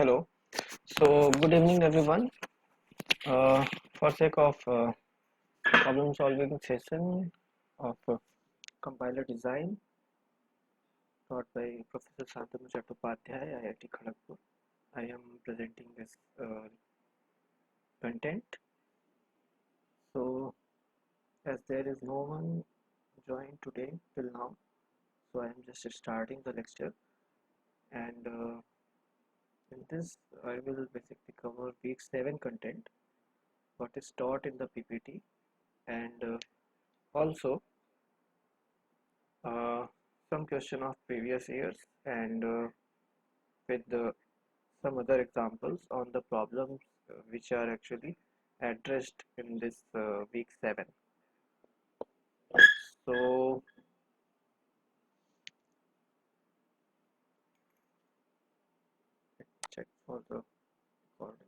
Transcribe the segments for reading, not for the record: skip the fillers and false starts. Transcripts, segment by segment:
Hello. So, good evening, everyone. For sake of problem solving session of compiler design taught by Professor Santanu Chattopadhyay, IIT Kharagpur, I am presenting this content. So, as there is no one joined today till now, so I am just starting the lecture, and in this I will basically cover week 7 content, what is taught in the PPT, and also uh, some question of previous years and with some other examples on the problems which are actually addressed in this week 7. So check for the recording.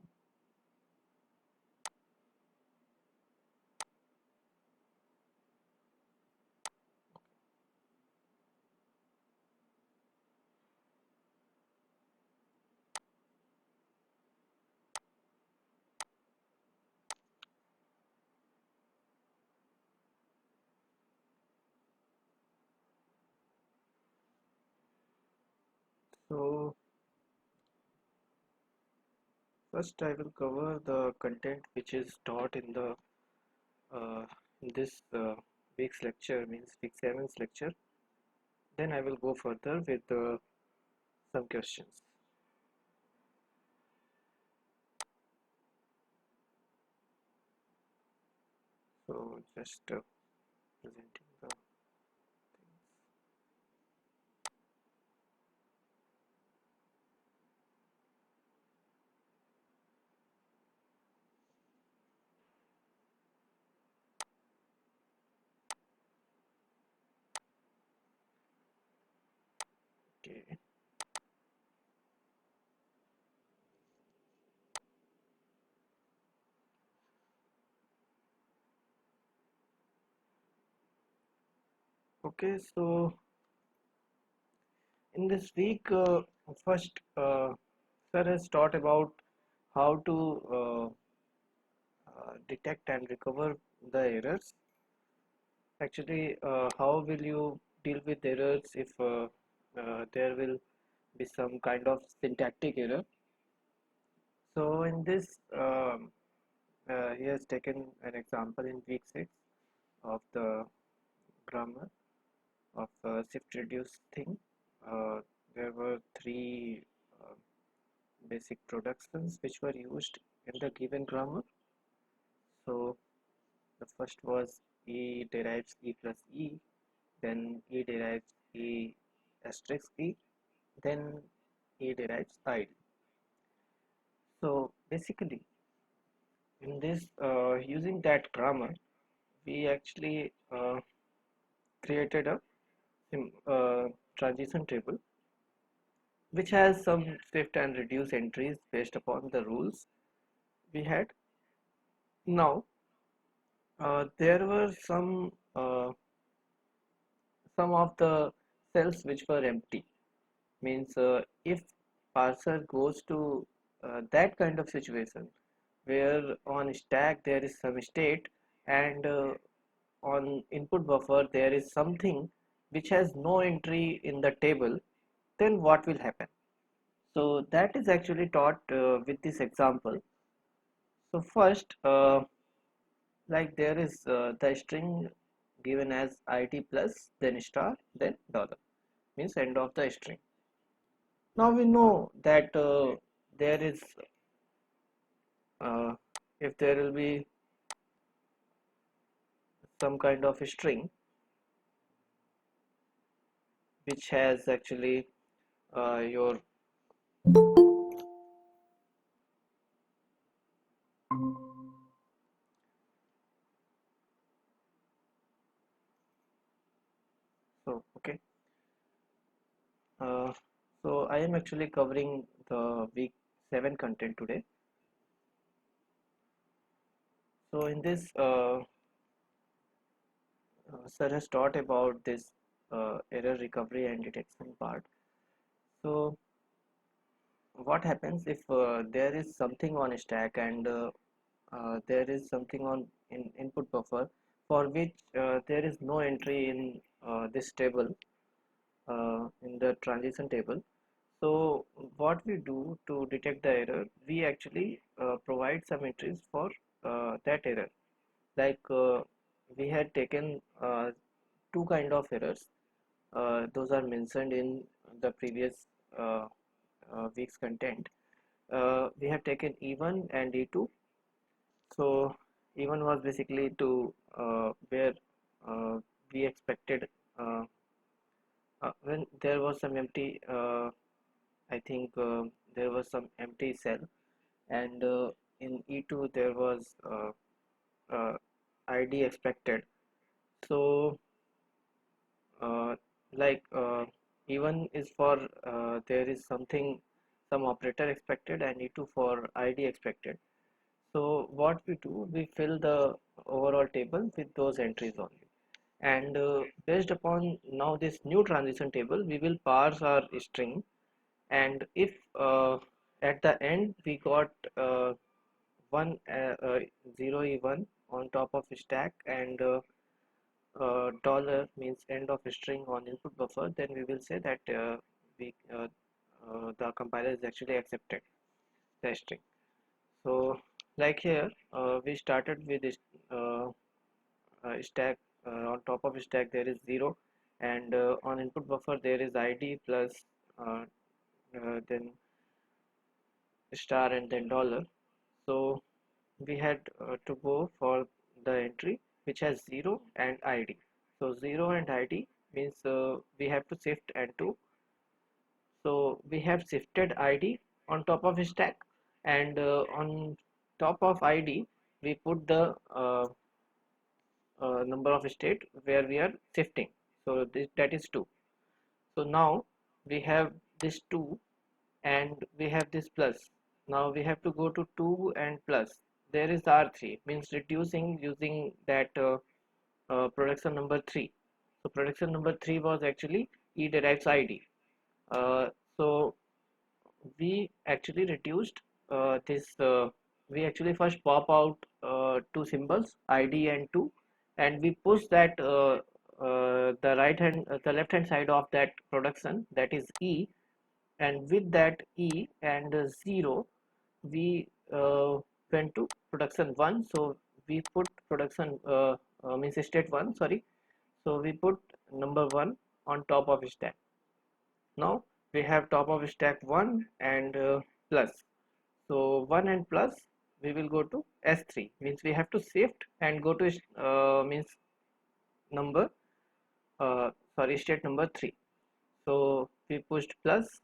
So first I will cover the content which is taught in this week's lecture, means week 7's lecture. Then I will go further with some questions. So just presenting the things. Okay. Okay, so in this week, first sir has taught about how to detect and recover the errors. Actually, how will you deal with errors if there will be some kind of syntactic error? So in this, he has taken an example in week 6 of the grammar of shift reduce thing. There were three basic productions which were used in the given grammar. So the first was E derives E plus E, then E derives E asterisk E, then E derives ID. So basically in this using that grammar we actually created a transition table which has some shift and reduce entries based upon the rules we had. Now there were some of the cells which were empty, means if parser goes to that kind of situation where on stack there is some state and on input buffer there is something which has no entry in the table, then what will happen? So that is actually taught with this example. So first like there is the string given as id plus then star then dollar, means end of the string. Now we know that there is uh, if there will be some kind of a string which has actually your so okay uh, so I am actually covering the week 7 content today. So in this sir has taught about this error recovery and detection part. So what happens if there is something on stack and there is something on in input buffer for which there is no entry in this table, in the transition table. So what we do to detect the error, we actually provide some entries for that error. Like we had taken two kind of errors. Those are mentioned in the previous uh, week's content. We have taken E1 and E2. So E1 was basically to where uh, we expected when there was some empty. I think there was some empty cell, and in E2 there was ID expected. So uh, like E1 is for there is something, some operator expected, and E2 for ID expected. So what we do, we fill the overall table with those entries only. And based upon now this new transition table, we will parse our string. And if at the end we got one 0 E1 on top of stack and dollar means end of string on input buffer, then we will say that we the compiler is actually accepted the string. So like here we started with this stack, on top of stack there is 0, and on input buffer there is id plus uh, then star and then dollar. So we had to go for the entry which has 0 and id. So 0 and id means we have to shift and 2. So we have shifted id on top of stack, and on top of id we put the number of state where we are shifting. So that is 2. So now we have this 2 and we have this plus. Now we have to go to 2 and plus. There is R3 means reducing using that production number 3. So production number 3 was actually E derives ID. Uh, so we actually reduced this. We actually first pop out two symbols ID and 2, and we push that the left hand side of that production, that is E, and with that E and 0 we went to production 1. So we put production means state 1, sorry. So we put number 1 on top of stack. Now we have top of stack 1 and plus. So 1 and plus we will go to S3 means we have to shift and go to means number sorry state number 3. So we pushed plus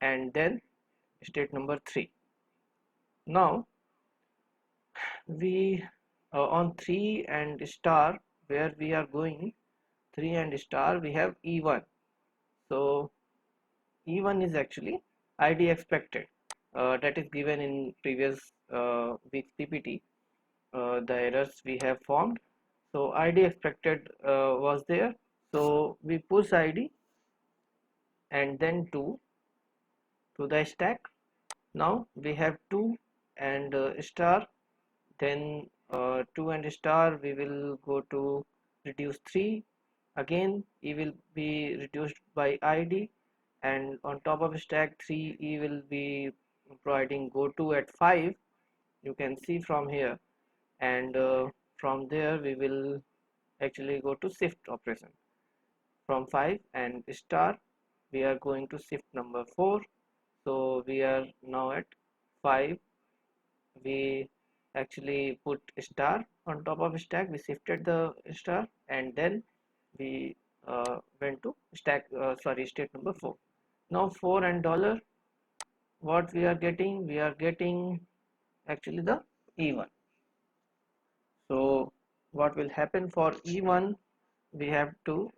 and then state number 3. Now we on 3 and star where we are going, 3 and star we have E1. So E1 is actually ID expected, that is given in previous week's PPT, the errors we have formed. So ID expected was there, so we push ID and then 2 to the stack. Now we have 2 and star, then 2 and star we will go to reduce 3. Again E will be reduced by ID, and on top of stack 3 E will be providing go to at 5, you can see from here. And from there we will actually go to shift operation from 5 and star we are going to shift number 4. So we are now at 5. We actually put star on top of stack, we shifted the star, and then we went to stack sorry state number 4. Now 4 and dollar, what we are getting, we are getting actually the E1. So what will happen for E1, we have to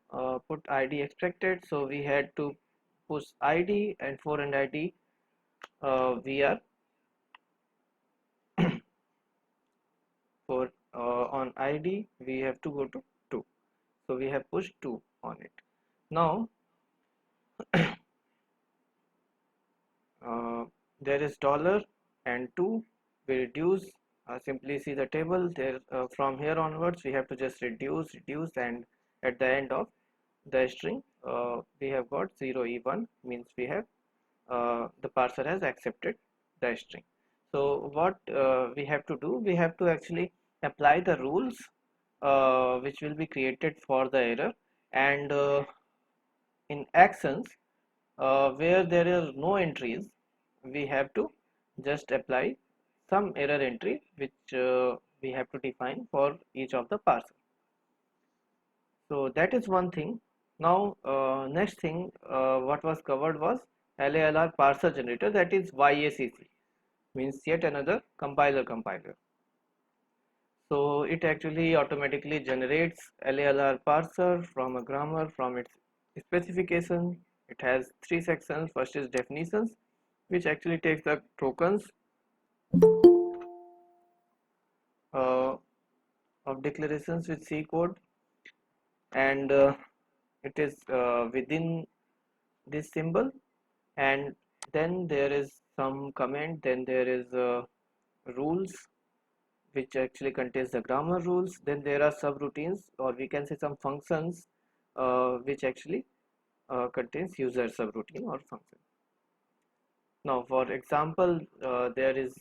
put ID expected, so we had to push ID, and 4 and ID we are for on ID we have to go to 2. So we have pushed 2 on it. Now there is dollar and 2, we reduce, simply see the table there. From here onwards we have to just reduce, and at the end of the string we have got 0E1, means we have the parser has accepted the string. So what we have to do, we have to actually apply the rules which will be created for the error, and in actions where there are no entries, we have to just apply some error entry which we have to define for each of the parser. So that is one thing. Now next thing what was covered was LALR parser generator, that is YACC, means yet another compiler. So it actually automatically generates LALR parser from a grammar from its specification. It has three sections. First is definitions, which actually takes the tokens uh, of declarations with C code, and it is within this symbol, and then there is some comment, then there is rules which actually contains the grammar rules, then there are subroutines, or we can say some functions which actually contains user subroutine or function. Now for example there is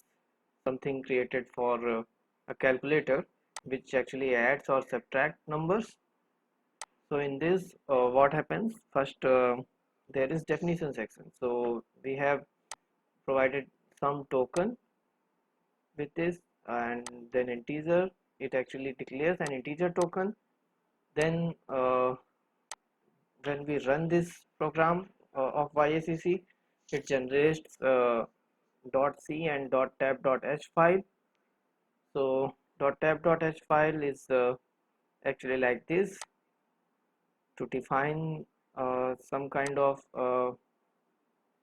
something created for a calculator which actually adds or subtract numbers. So in this what happens, first there is definition section, so we have provided some token with this, and then integer, it actually declares an integer token. Then when we run this program of YACC, it generates .c and .tab.h file. So .tab.h file is actually like this, to define some kind of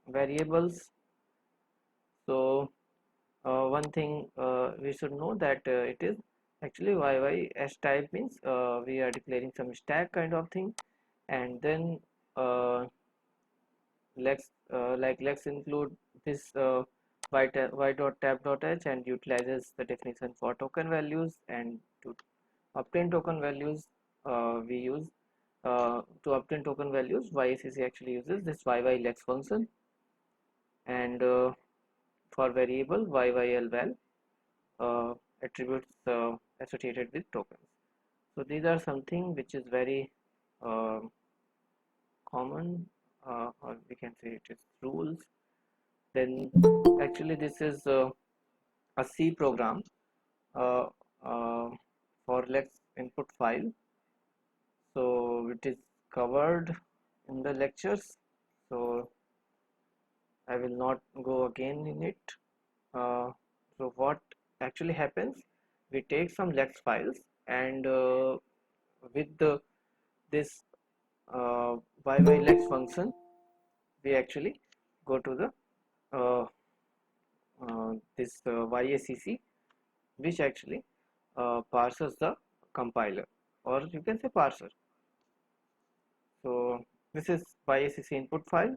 variables. So one thing we should know, that it is actually YYS type, means we are declaring some stack kind of thing, and then let's include this y.tab.h, and utilizes the definition for token values, and to obtain token values we use to obtain token values, YACC actually uses this yylex function, and for variable yyl attributes associated with tokens. So these are something which is very uh, common, or we can say it is rules. Then actually this is a C program uh, uh, for lex input file. So it is covered in the lectures, so I will not go again in it. So what actually happens, we take some lex files, and with this yylex function we actually go to the this YACC, which actually parses the compiler, or you can say parser. So this is YACC input file.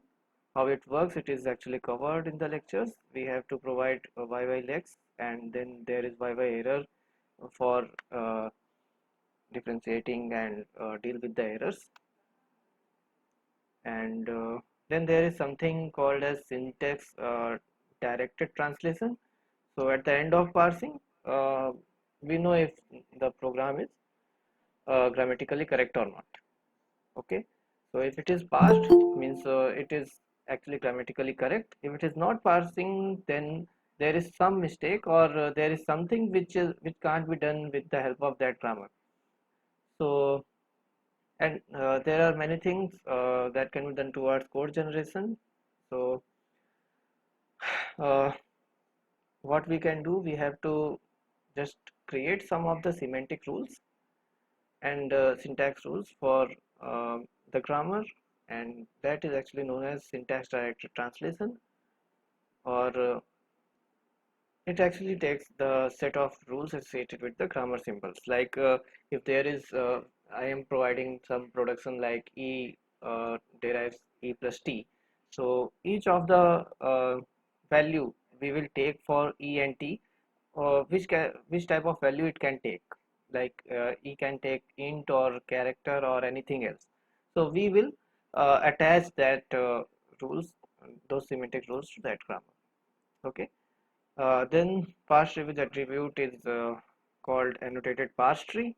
How it works, it is actually covered in the lectures. We have to provide a yylex, and then there is error for differentiating and deal with the errors. And then there is something called as syntax directed translation. So at the end of parsing we know if the program is grammatically correct or not. Okay, so if it is parsed, means it is actually grammatically correct. If it is not parsing, then there is some mistake, or there is something which can't be done with the help of that grammar. So, and there are many things that can be done towards code generation. So uh, what we can do, we have to just create some of the semantic rules and syntax rules for the grammar, and that is actually known as syntax directed translation, or it actually takes the set of rules associated with the grammar symbols. Like if there is I am providing some production like E derives E plus T, so each of the value we will take for E and T, which type of value it can take, like E can take int or character or anything else. So we will attach that rules, those semantic rules to that grammar. Okay. Then parse tree with attribute is called annotated parse tree.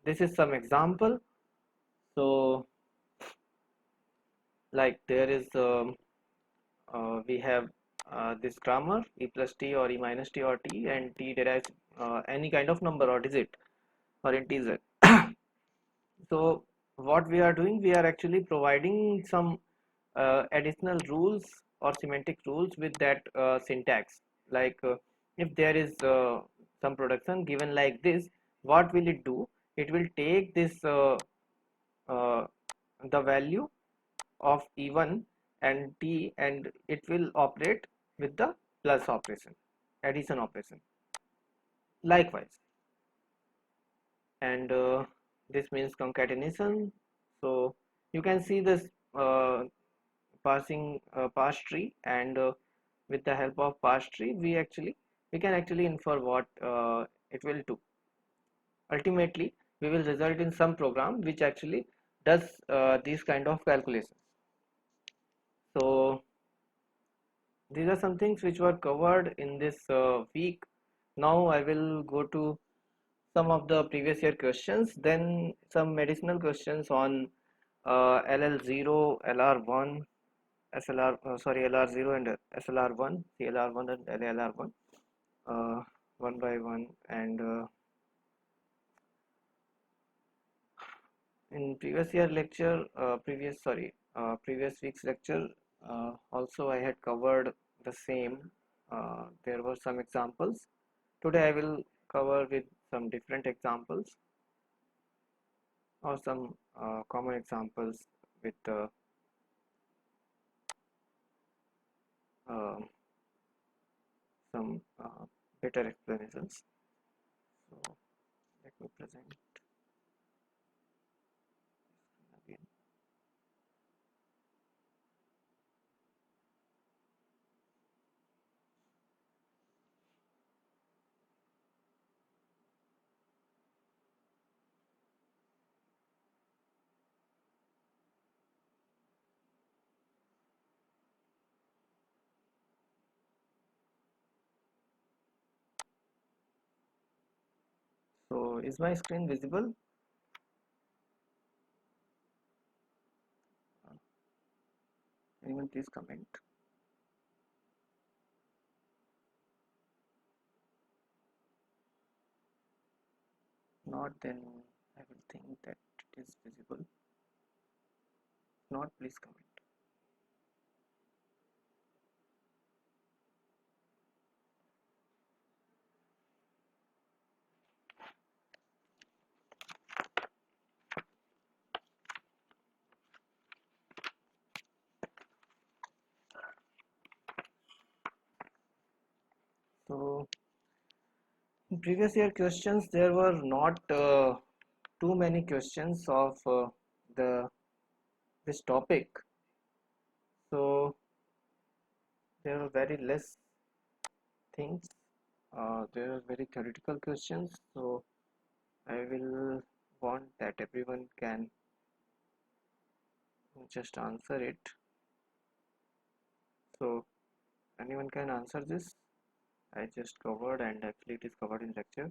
This is some example. So like there is we have this grammar e plus t or e minus t or t, and t derives any kind of number or digit or integer. So what we are doing, we are actually providing some additional rules or semantic rules with that syntax. Like if there is some production given like this, what will it do? It will take this uh, the value of e1 and t, and it will operate with the plus operation, addition operation, likewise. And this means concatenation. So you can see this parse tree, and with the help of parse tree we can actually infer what it will do. Ultimately we will result in some program which actually does these kind of calculations. So these are some things which were covered in this week. Now I will go to some of the previous year questions, then some additional questions on LL0, LR1, LR0 and SLR1, CLR1 and LLR1, one by one. And in previous year lecture, previous week's lecture, also I had covered the same. There were some examples. Today I will cover with some different examples, or some common examples with uh, some better explanations. So let me present again. So is my screen visible? Anyone please comment. Not, then I will think that it is visible. Not, please comment. So in previous year questions there were not too many questions of the this topic. So there were very less things. There are very theoretical questions. So I will want that everyone can just answer it. So anyone can answer this. I just covered, and actually it is covered in lecture.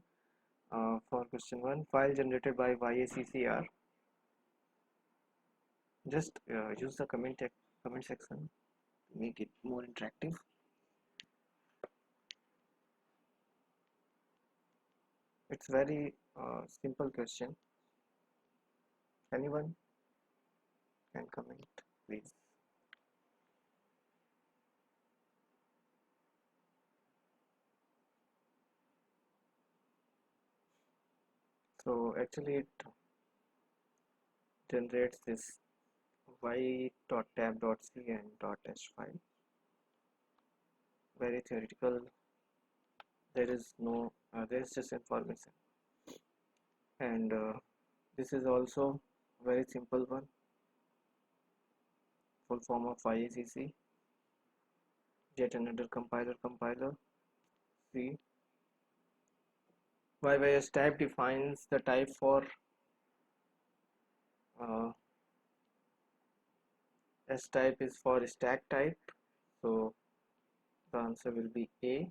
For question 1, file generated by YACCR. Just use the comment section to make it more interactive. It's very simple question. Anyone can comment, please. So actually it generates this y.tab.c and .h file. Very theoretical. There is no there is just information, and this is also very simple one. Full form of YACC. yet another compiler. See, YYS type defines the type for uh, S type is for stack type, so the answer will be A.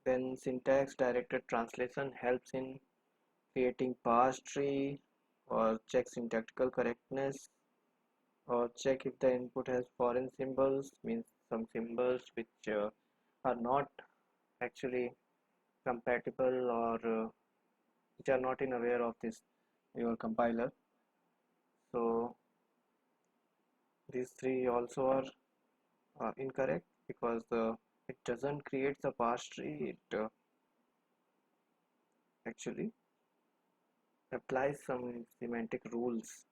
Then syntax directed translation helps in creating parse tree or check syntactical correctness or check if the input has foreign symbols, means some symbols which are not actually compatible or which are not in aware of this your compiler. So these three also are incorrect because it doesn't create the parse tree, it actually applies some semantic rules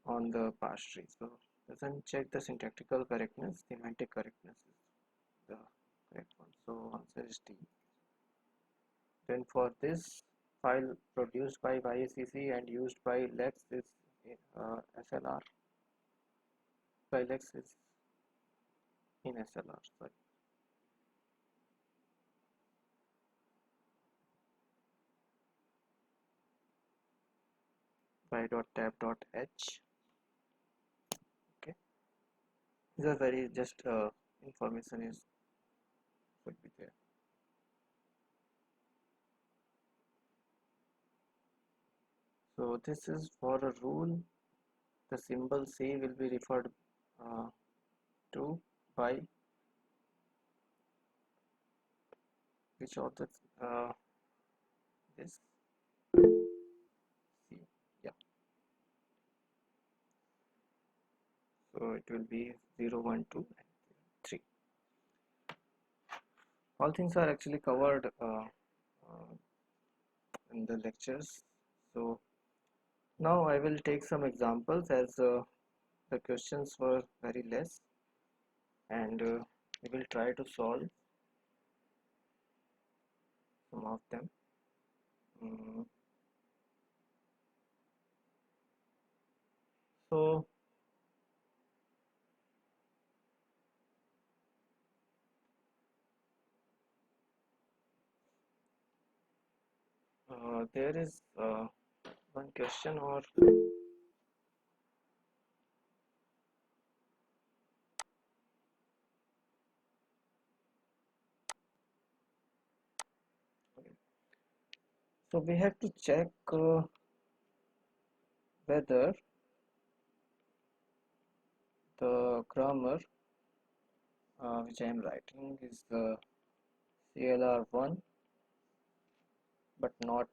on the parse tree. So doesn't check the syntactical correctness, semantic correctness is the correct one. So answer is D. Then for this file produced by YACC and used by Lex is SLR. By Lex is in SLR. Sorry. By.tab.h. Okay. These are very just information is should be there. So this is for a rule. The symbol C will be referred to by which of the this C. Yeah. So it will be 0, 1, 2, and 3. All things are actually covered in the lectures. So now I will take some examples as the questions were very less, and we will try to solve some of them. So there is one question or so we have to check whether the grammar which I am writing is the CLR1 but not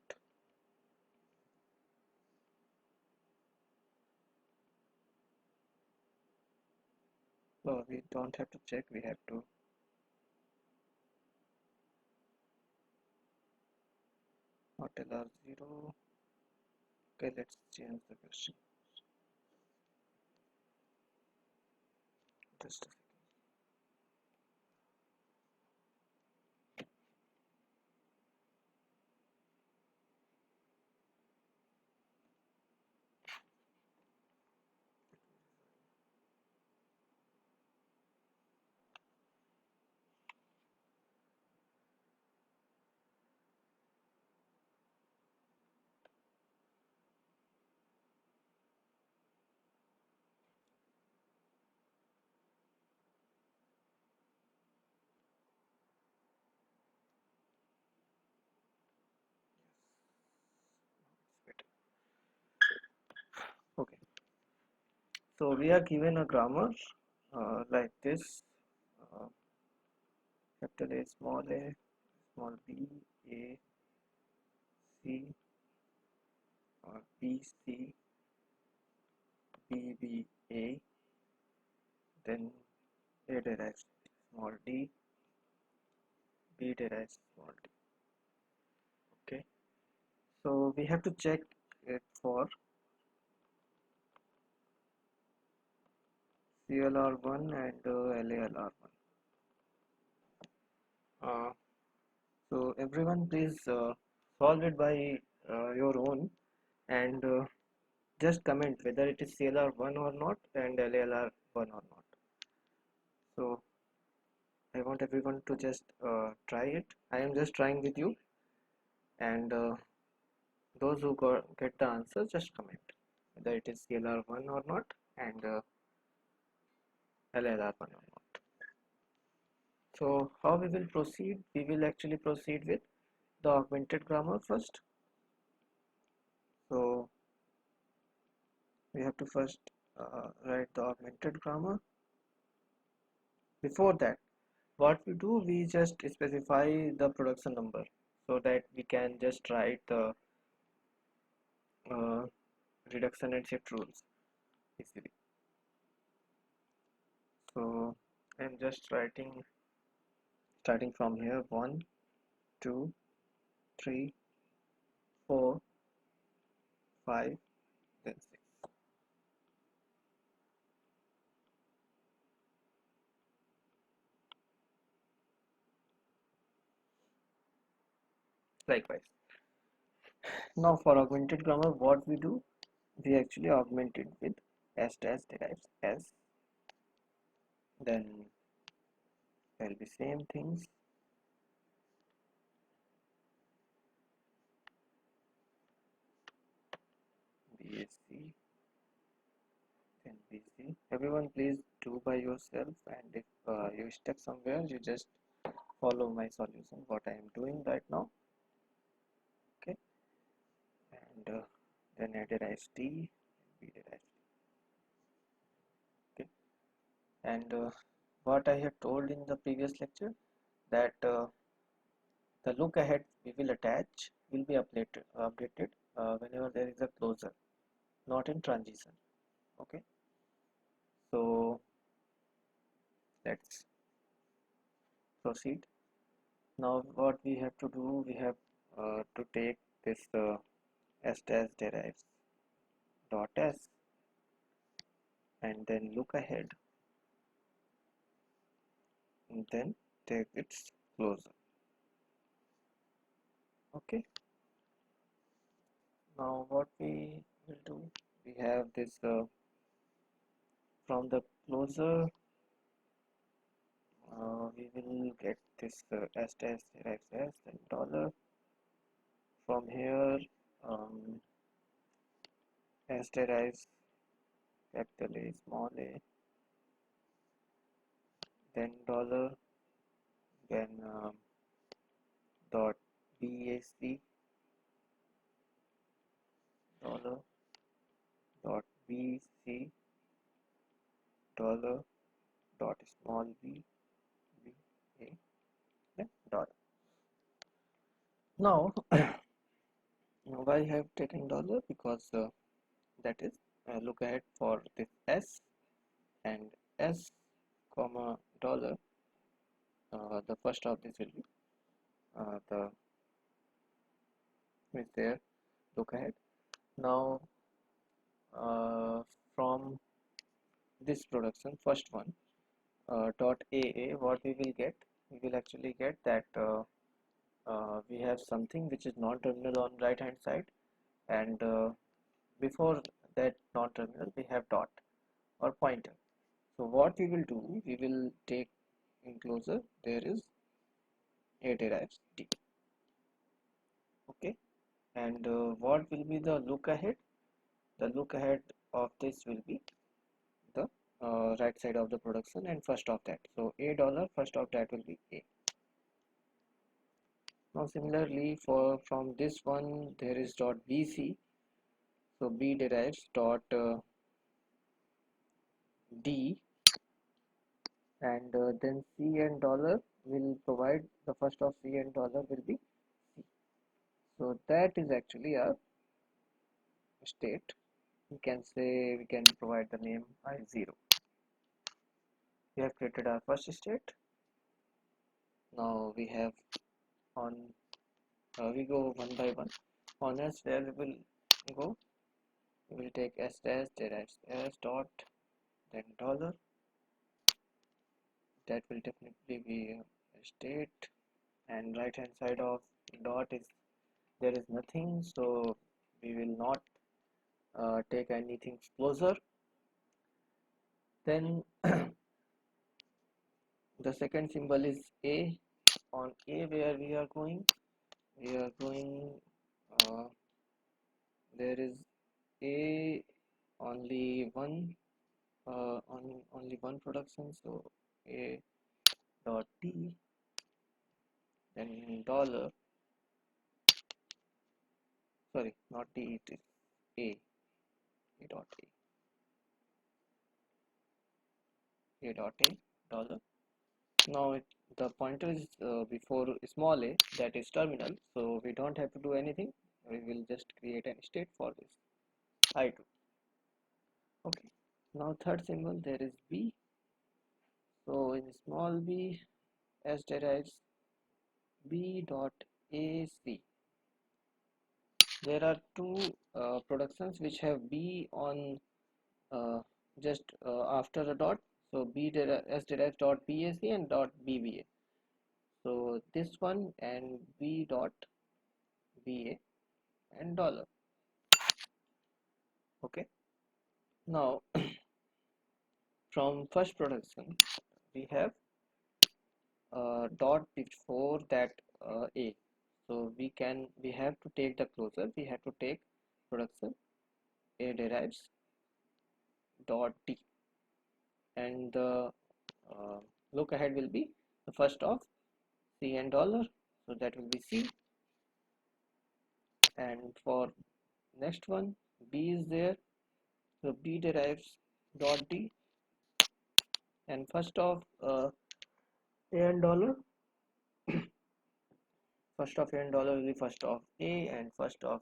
no, we don't have to check, we have to not LR0. Okay, let's change the question. Just a second. Okay, so we are given a grammar like this, capital A, small b, A, C, or B, C, B, B, A, then A derives small d, B derives small d. Okay, so we have to check it for CLR1 and LALR1. So everyone please solve it by your own and just comment whether it is CLR1 or not and LALR one or not. So I want everyone to just try it. I am just trying with you, and those who get the answer just comment whether it is CLR1 or not, and LLR1 or not. So how we will proceed? We will actually proceed with the augmented grammar first. So we have to first write the augmented grammar. Before that, what we do, we just specify the production number so that we can just write the uh, reduction and shift rules easily. So I'm just writing starting from here: 1, 2, 3, 4, 5, then 6. Likewise. Now for augmented grammar, what we do, we actually augment it with s dash derives s, then there will be same things, BSc, then BC. Everyone please do by yourself, and if you stuck somewhere, you just follow my solution what I am doing right now. Okay, and then I derives D, B derives. Okay, and what I had told in the previous lecture, that the look ahead we will attach will be updated whenever there is a closure, not in transition. Okay, so let's proceed. Now what we have to do, we have to take this s dash derives dot s, and then look ahead, and then take its closure. Okay, now what we will do, we have this from the closure, we will get this s dash derives s, then dollar. From here, s derives capital A, small a, then dollar, then dot BAC, dollar, dot BC, dollar, dot small b, B, A, then dollar. Now, why I have taken dollar? Because that is look ahead for this S, and S comma dollar, the first of this will be the is there, look ahead. Now from this production, first one, dot AA, what we will get, we will actually get that we have something which is non-terminal on right hand side, and before that non-terminal we have dot or pointer. So what we will do, we will take enclosure, there is A derives D. Okay, and what will be the look ahead? The look ahead of this will be the right side of the production and first of that. So A dollar, first of that will be A. Now similarly for from this one there is dot BC, so B derives dot D, and then C and dollar will provide the first of C and dollar will be C. So that is actually our state. We can say, we can provide the name I0. We have created our first state. Now we have on we go one by one. On S where we will go, we will take S dash derives S dot, then dollar. That will definitely be a state, and right hand side of dot is there is nothing, so we will not take anything closer. Then the second symbol is A. On A, where we are going, uh, there is A only one, on only one production, so A dot T, then dollar, sorry, not T, it is A, A dot A dot A dollar. Now the pointer is before small a, that is terminal, so we don't have to do anything. We will just create a state for this I2. Okay. Now third symbol, there is B. So in small b, S derives B dot AC. There are two productions which have B on uh, just after a dot. So S derives dot BAC and dot BBA. So this one and B dot BA and dollar. Okay. Now from first production we have dot before that A. So we have to take the closure. We have to take production A derives dot D, and the look ahead will be the first of C and dollar. So that will be C, and for next one B is there. So B derives dot D, and first of A and dollar. First of A and dollar will be first of A, and first of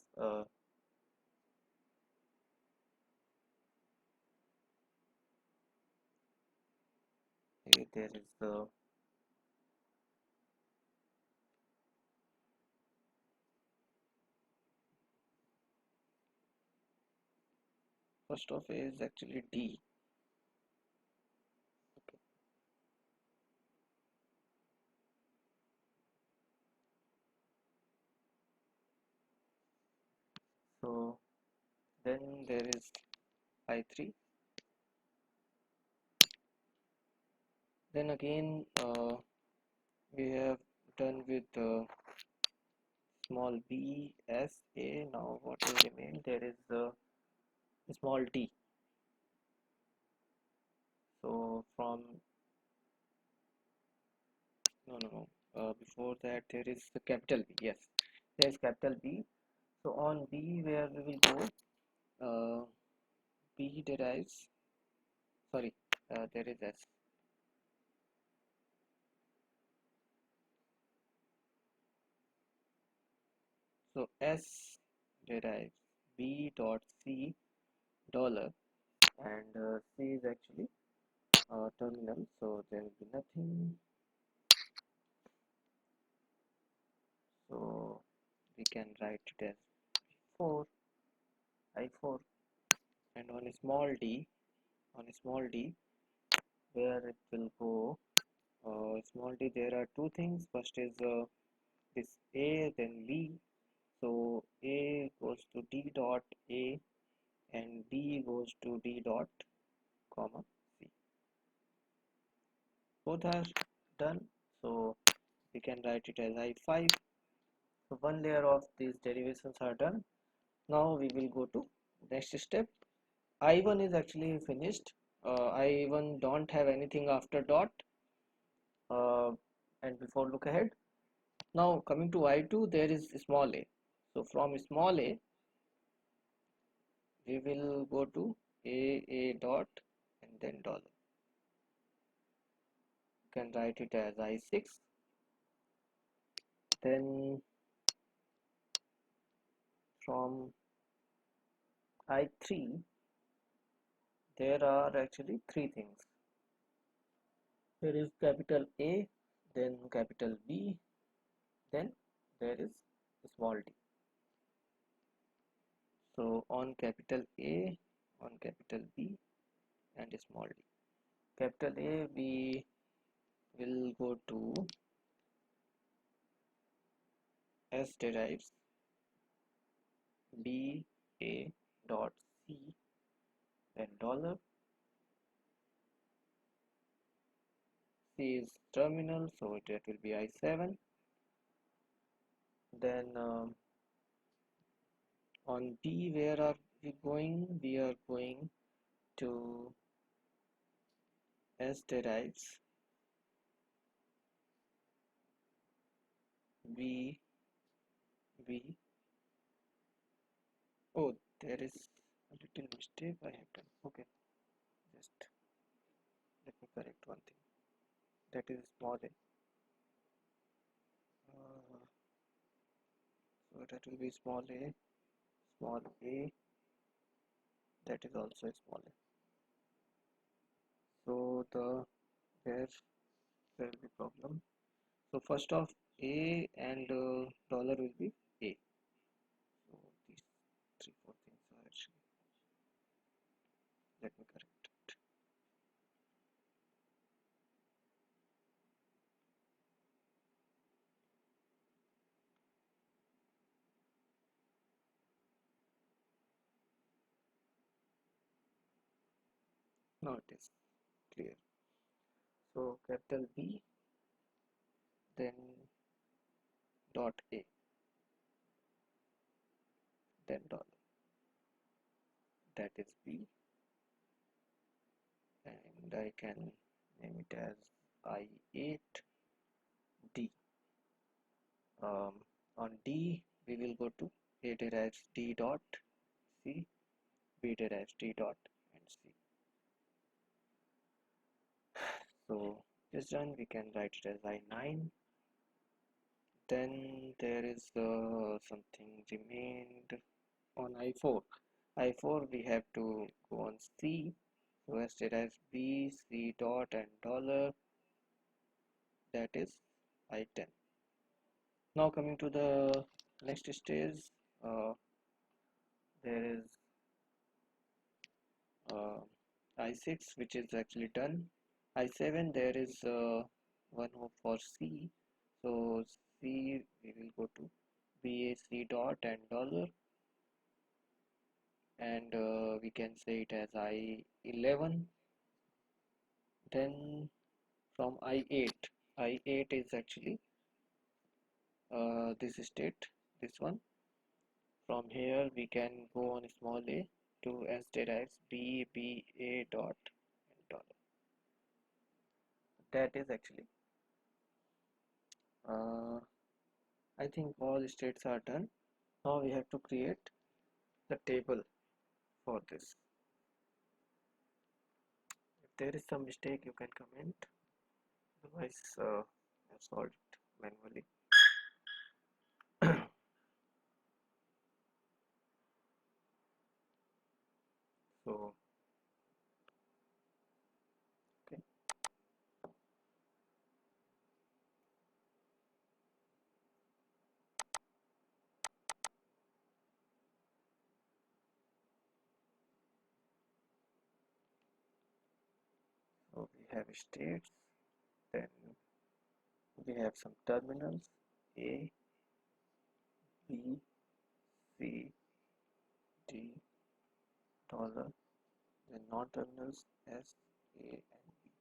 there is the first of A is actually D. Okay. So then there is I3. Then again we have done with small b s a. Now what will remain? There is small d. So from before that there is the capital B. Yes, there is capital B. So on B, where we will go, B derives, sorry, there is S. So S derives B dot C dollar, and C is actually terminal, so there will be nothing. So we can write it as 4 I4, and on a small d, where it will go, small d, there are two things. First is this A, then B. So A goes to D dot A, and B goes to D dot comma C. Both are done, so we can write it as I5. So one layer of these derivations are done. Now we will go to next step. I1 is actually finished. I1 don't have anything after dot, uh, and before look ahead. Now coming to I2, there is small a. So from small a, we will go to a dot and then dollar. You can write it as I6. Then from I3, there are actually three things. There is capital A, then capital B, then there is small d. So on capital A, on capital B, and small d. Capital A, we will go to S derives B A dot C, then dollar, C is terminal, so that will be I7. Then on D, where are we going? We are going to S derives V V. Oh, there is a little mistake I have done. Okay, just let me correct one thing. That is small a. So that will be small a, small a. That is also a small a. So where there will be problem. So first off, a and dollar will be a. So these three four things are actually. Let me correct it. Now it is clear. So capital B, then dot a, then dollar. That is B, and I can name it as I8 D. On D, we will go to A derives D dot C, B derives D dot and C. So this done, we can write it as I9. Then there is something remained on I4. I4 we have to go on C. So as derives B, C dot and dollar. That is I10. Now coming to the next stage, there is I6, which is actually done. I7, there is one more for C. So C, we will go to BAC dot and dollar, and we can say it as I11. Then from I8, I8 is actually this state, this one. From here we can go on small a to S derives B, B, A dot and dollar. That is actually I think all states are done. Now we have to create the table for this. If there is some mistake, you can comment. Otherwise, I've solved it manually. So, okay. So we have states. Then we have some terminals: A, B, C, D, dollar. Then non-terminals S, A, and B.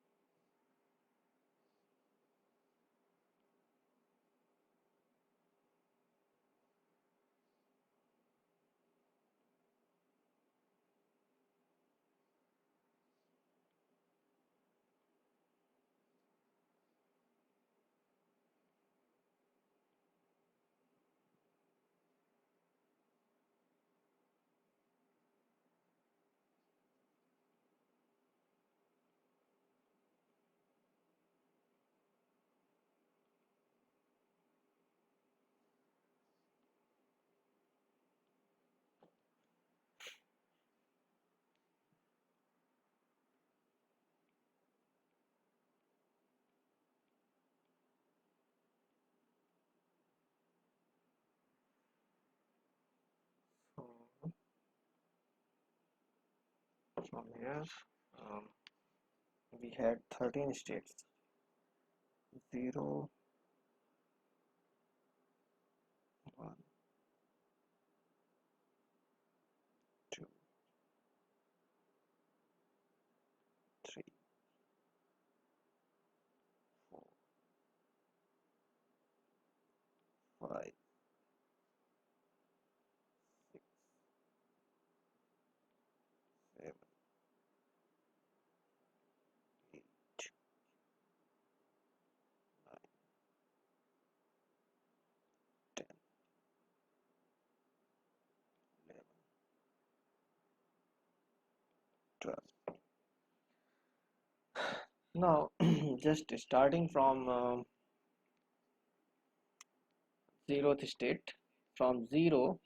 So from here, we had 13 states: 0, 1, 2, 3, 12. Now just starting from 0th state, from 0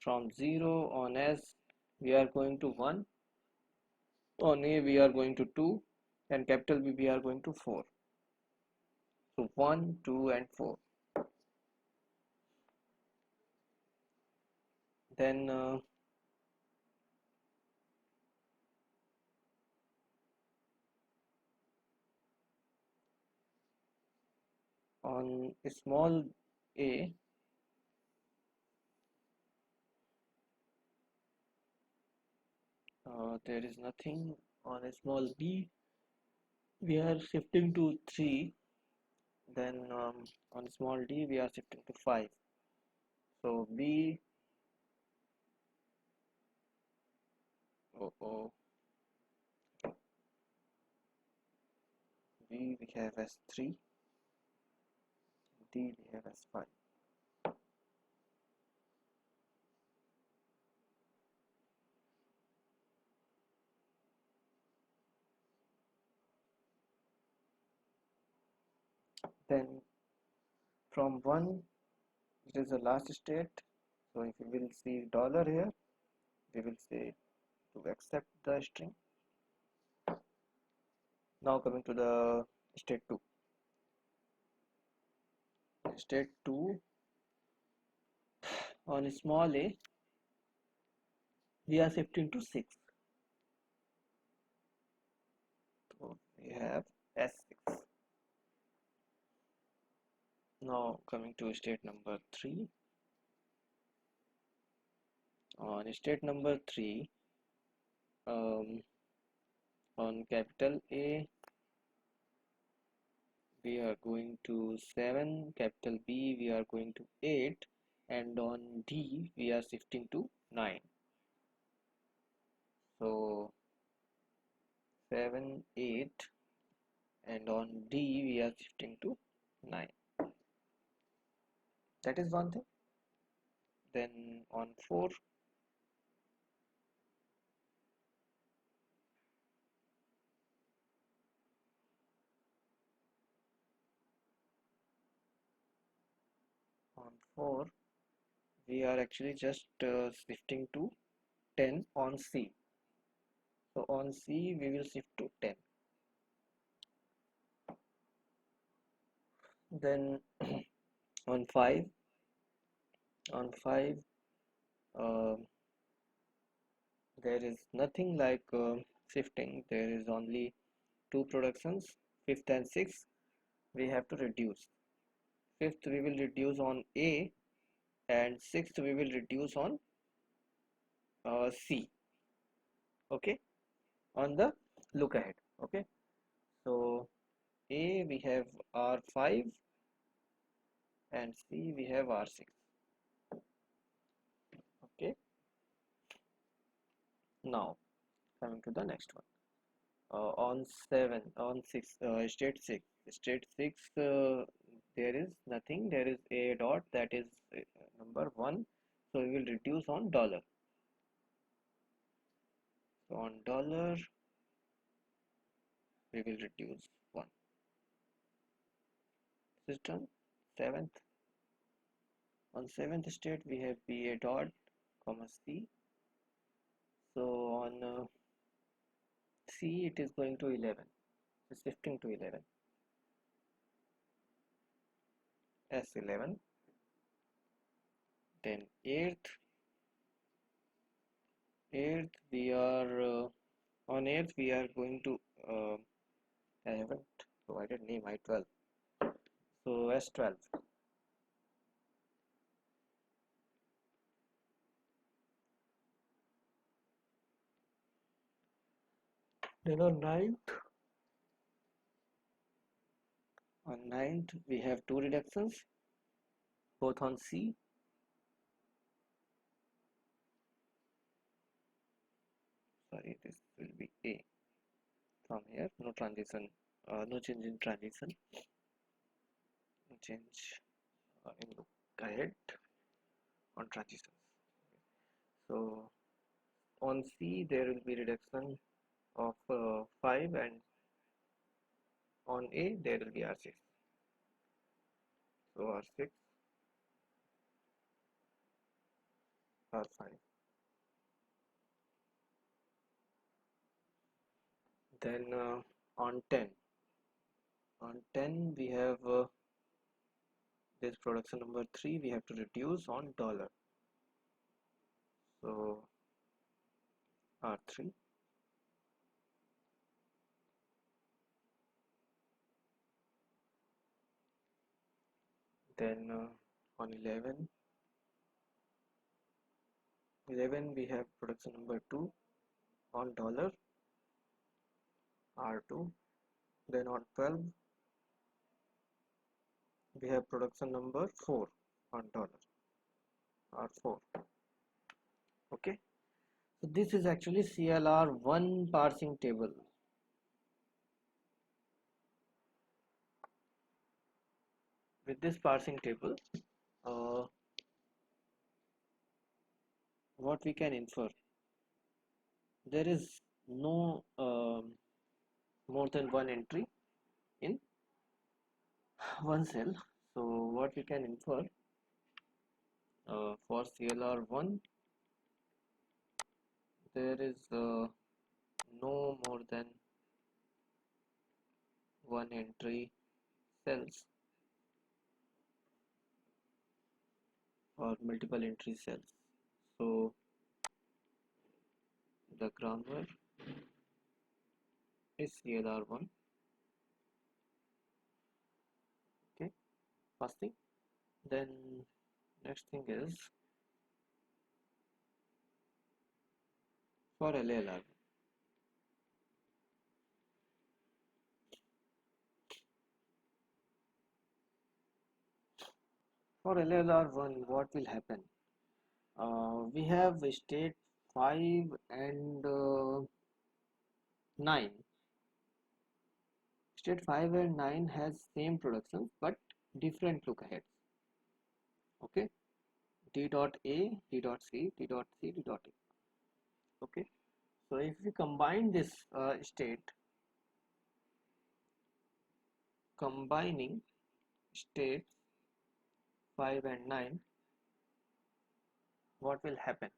on S we are going to 1, on A we are going to 2, and capital B we are going to 4. So 1, 2 and 4. Then on small a, there is nothing. On a small b we are shifting to 3. Then on small d we are shifting to 5. So b, oh, b we have as 3, d we have as 5. Then from 1, it is the last state. So if we will see dollar here, we will say to accept the string. Now coming to the state 2. State 2, on small a we are shifting to 6. So we have S6. Now coming to state number 3. On state number 3, on capital A we are going to 7, capital B we are going to 8, and on D we are shifting to 9. So 7, 8, and on D we are shifting to 9. That is one thing. Then on 4, we are actually just shifting to 10 on C. So on C we will shift to 10. Then on 5, uh, there is nothing like shifting. There is only two productions, 5th and 6th. We have to reduce. 5th we will reduce on A, and 6th we will reduce on C. Okay, on the look ahead. Okay, so A we have R5 and C we have R6. Okay, now coming to the next one. On 7, on 6, state 6, there is nothing. There is a dot, that is number 1. So we will reduce on dollar. So on dollar we will reduce 1. This is done. 7th, on 7th state we have BA dot comma C. So on C it is going to 11. So shifting to 11. S11. Then 8th we are on 8th we are going to I haven't provided name I12. So S12. Then on 9th we have two reductions, both on C. Sorry, this will be A. From here, no transition, no change in transition, no change in look ahead on transitions. So on C there will be reduction of 5, and on A there will be R6. So R6, R5. Then on 10, we have this production number 3 we have to reduce on dollar. So R3. Then on 11, we have production number 2 on dollar, R2. Then on 12 we have production number 4 on dollar, R4. Okay, so this is actually CLR1 parsing table. With this parsing table, what we can infer, there is no more than one entry in one cell. So what we can infer, for CLR1 there is no more than one entry cells or multiple entry cells. So the grammar is CLR1. Okay, first thing. Then next thing is for LLR. For LLR1, what will happen? We have state 5 and 9. State 5 and 9 has same production but different lookaheads. Okay, D dot A, D dot C, D dot C, D dot A. Okay, so if we combine this state, combining states 5 and 9, what will happen?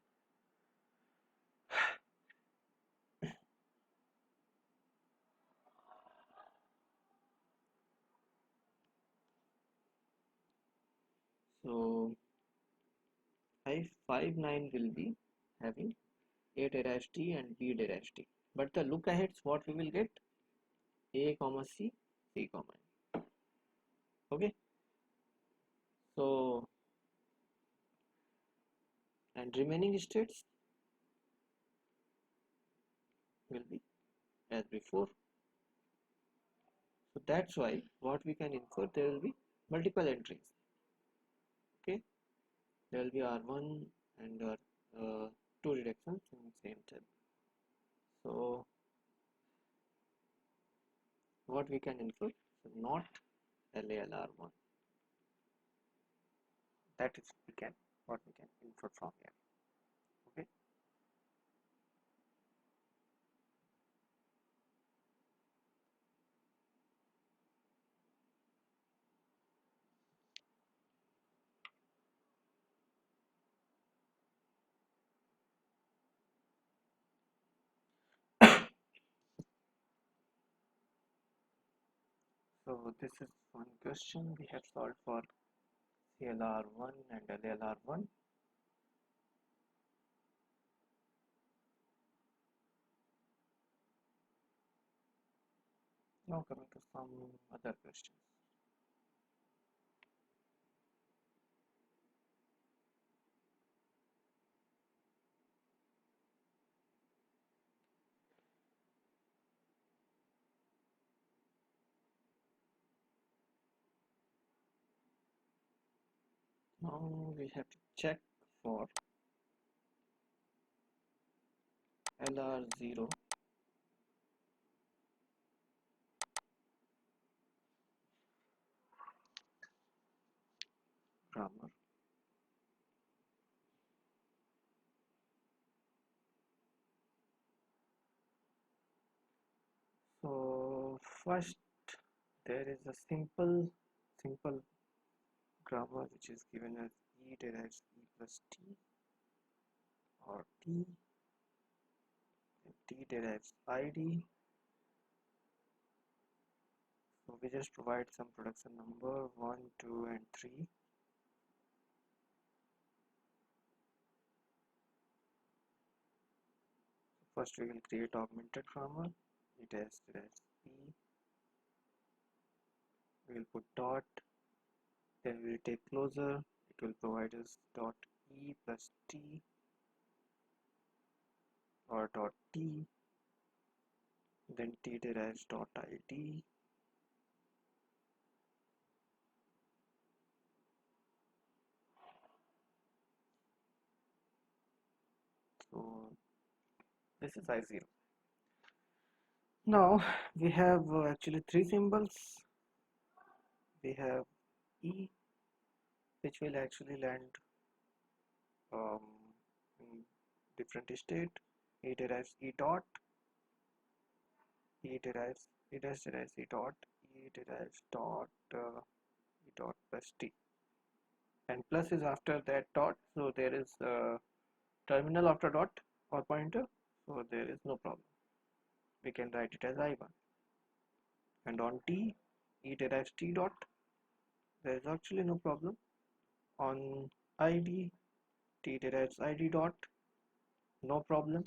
So 5, 9 will be having A dash T and B dash T, but the look aheads what we will get, A comma C, C comma N. Okay, so and remaining states will be as before. So that's why what we can infer, there will be multiple entries. Okay, there will be R1 and two reductions in the same cell. So what we can infer, so not LALR1. That is what we can infer from here. Okay. So this is one question we have solved for CLR1 and LLR1. Now coming to some other questions. Now we have to check for LR0 grammar. first there is a simple grammar which is given as E derives E plus T, or T, and T derives ID. So we just provide some production number 1, 2 and 3. First we will create augmented grammar. E derives E. We will put dot, then we will take closure. It will provide us dot E plus T or dot T, then T derives dot ID. So this is I0. Now we have actually three symbols. We have E, which will actually land um, in different state. E derives E dot, E derives E dash derives E dot, E derives dot E dot plus T, and plus is after that dot, so there is terminal after dot or pointer, so there is no problem. We can write it as I1. And on T, E derives T dot, there is actually no problem. On ID, T derives ID dot, no problem.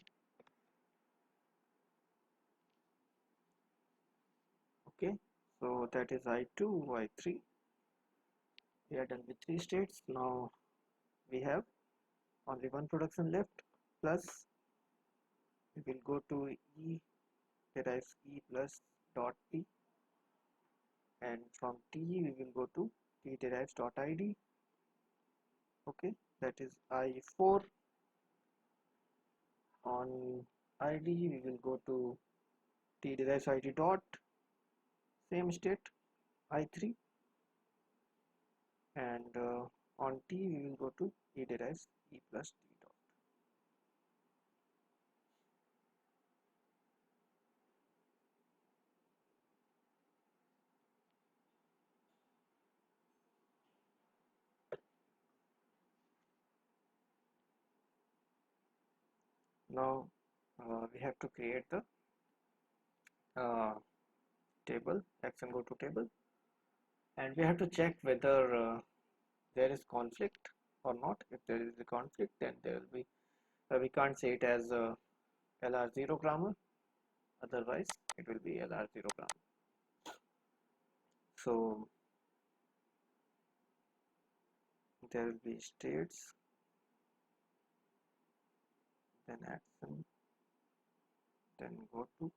Okay, so that is I2, I3. We are done with three states. Now we have only one production left. Plus we will go to E derives E plus dot T, and from T we will go to T derives dot ID. Okay, that is I4. On ID we will go to T derives ID dot, same state I3, and on T we will go to E derives E plus T dot. Now we have to create the table, action go to table, and we have to check whether there is conflict or not. If there is a conflict, then there will be we can't say it as LR0 grammar, otherwise it will be LR0 grammar. So there will be states, then action, then go to.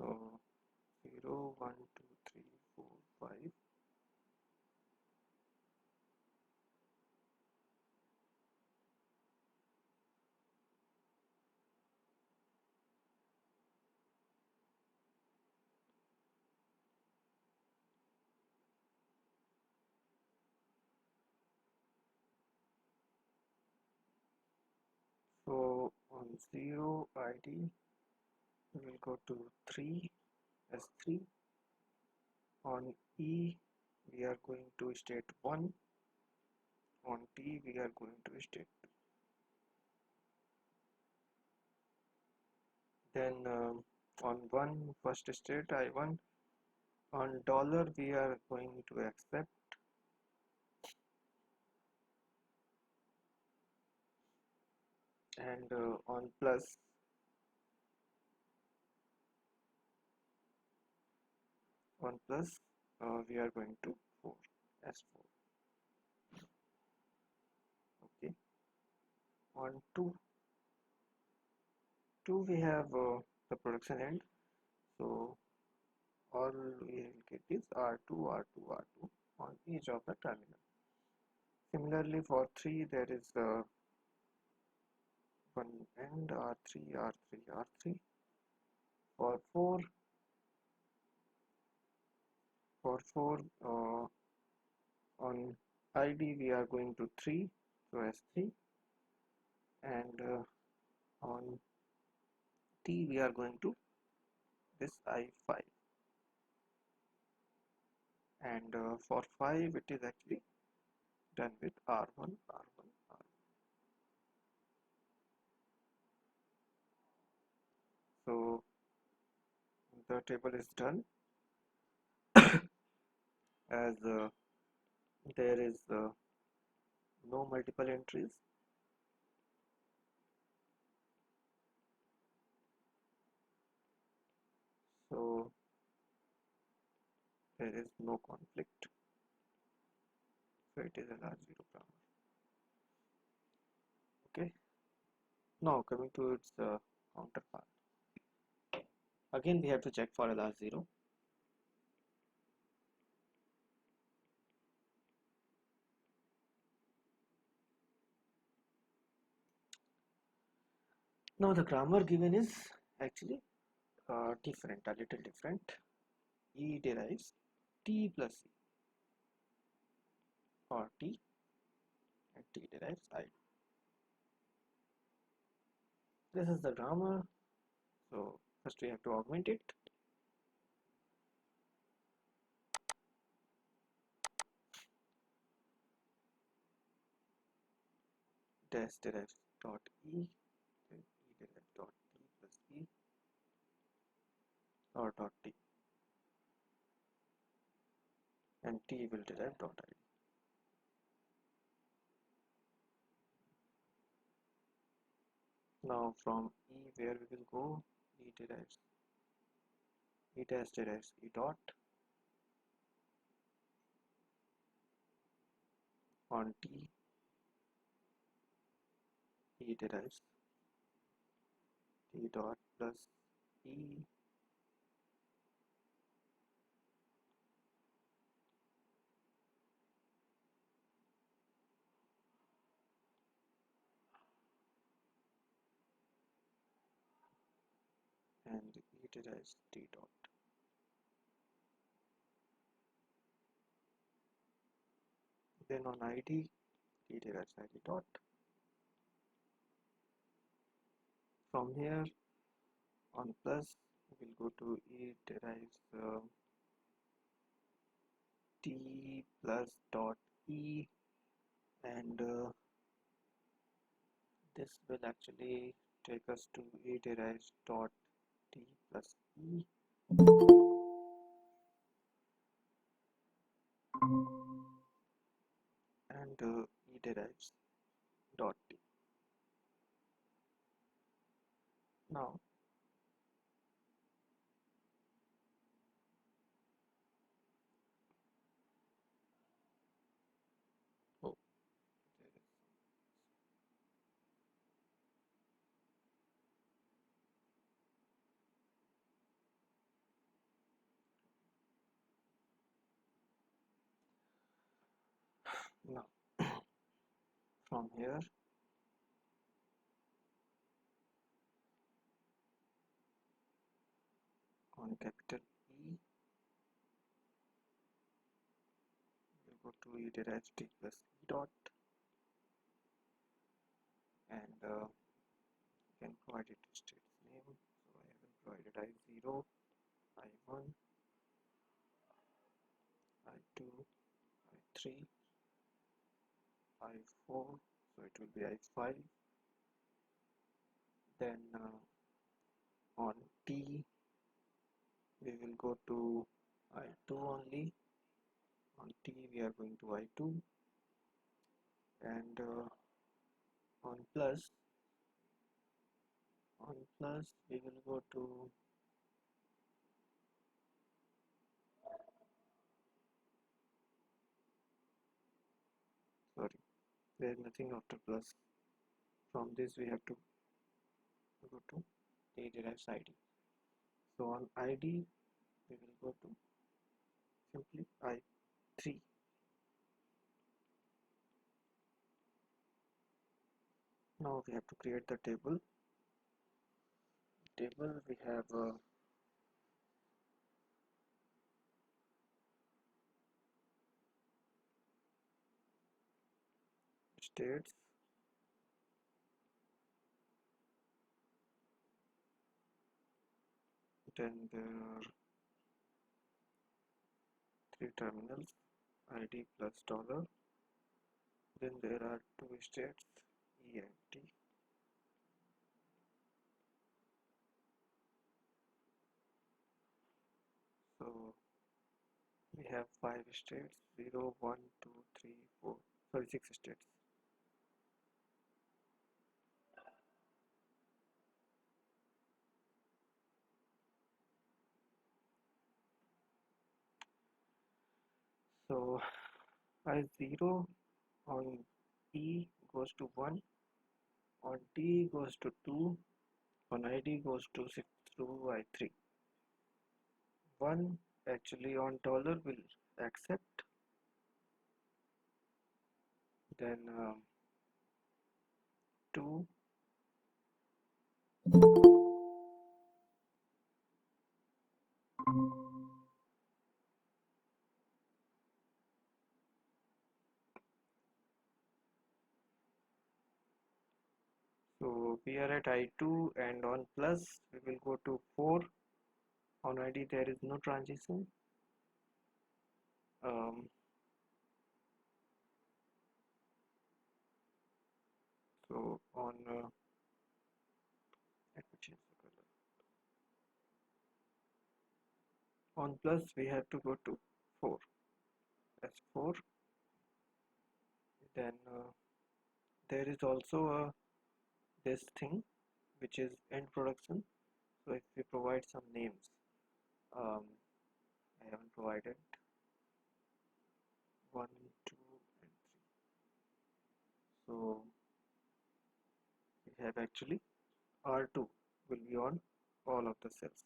So 0, 1, 2, 3, 4, 5. So on 0 ID we will go to 3 as 3. On E we are going to state 1. On T we are going to state 2. Then on 1 first state I1, on dollar we are going to accept, and on plus we are going to 4 as 4. Okay, on 2 2 we have the production end, so all we will get is R2, R2, R2 on each of the terminal. Similarly for 3 there is one end R3, R3, R3. For 4 on ID we are going to 3, so S3, and on T we are going to this I5, and for 5 it is actually done with R1, R1, R1. So the table is done as there is no multiple entries, so there is no conflict, so it is a large zero grammar. Okay, now coming to its counterpart, again we have to check for a large zero. Now the grammar given is actually different, a little different. E derives T plus E, or T, and T derives I. This is the grammar. So first we have to augment it. Dash derives dot E, then E derives dot T plus E, or dot T, and T will derive dot I. Now from E where we will go, E derives, E dash derives E dot, on T E derives T dot plus E, and E derives T dot. Then on ID, T derives ID dot. From here on plus, we'll go to E derives T plus dot E, and this will actually take us to E derives dot T plus E, and E derives dot T. Now oh, there is now from here on capital E, we'll go to E derives T plus E dot, and you can provide it state's name. So I haven't provided I0, I1, I2, I3, I4, so it will be I5. Then on T we will go to I2 only. On T we are going to I2, and on plus we will go to sorry, there is nothing after plus. From this we have to go to T derives ID. So on ID we will go to simply I3. Now we have to create the table. We have states, then there are three terminals, ID plus dollar, then there are two states, E and T. So we have 5 states, 0, 1, 2, 3, 4, sorry 6 states. So I0 on E goes to 1, on T goes to 2, on ID goes to 6 through I3. 1 actually on dollar will accept, then 2, so we are at I2, and on plus we will go to 4. On ID there is no transition. So on let me change the color. On plus we have to go to 4 as 4. Then there is also this thing which is end production. So if we provide some names, I haven't provided 1, 2 and 3. So we have actually R2 will be on all of the cells.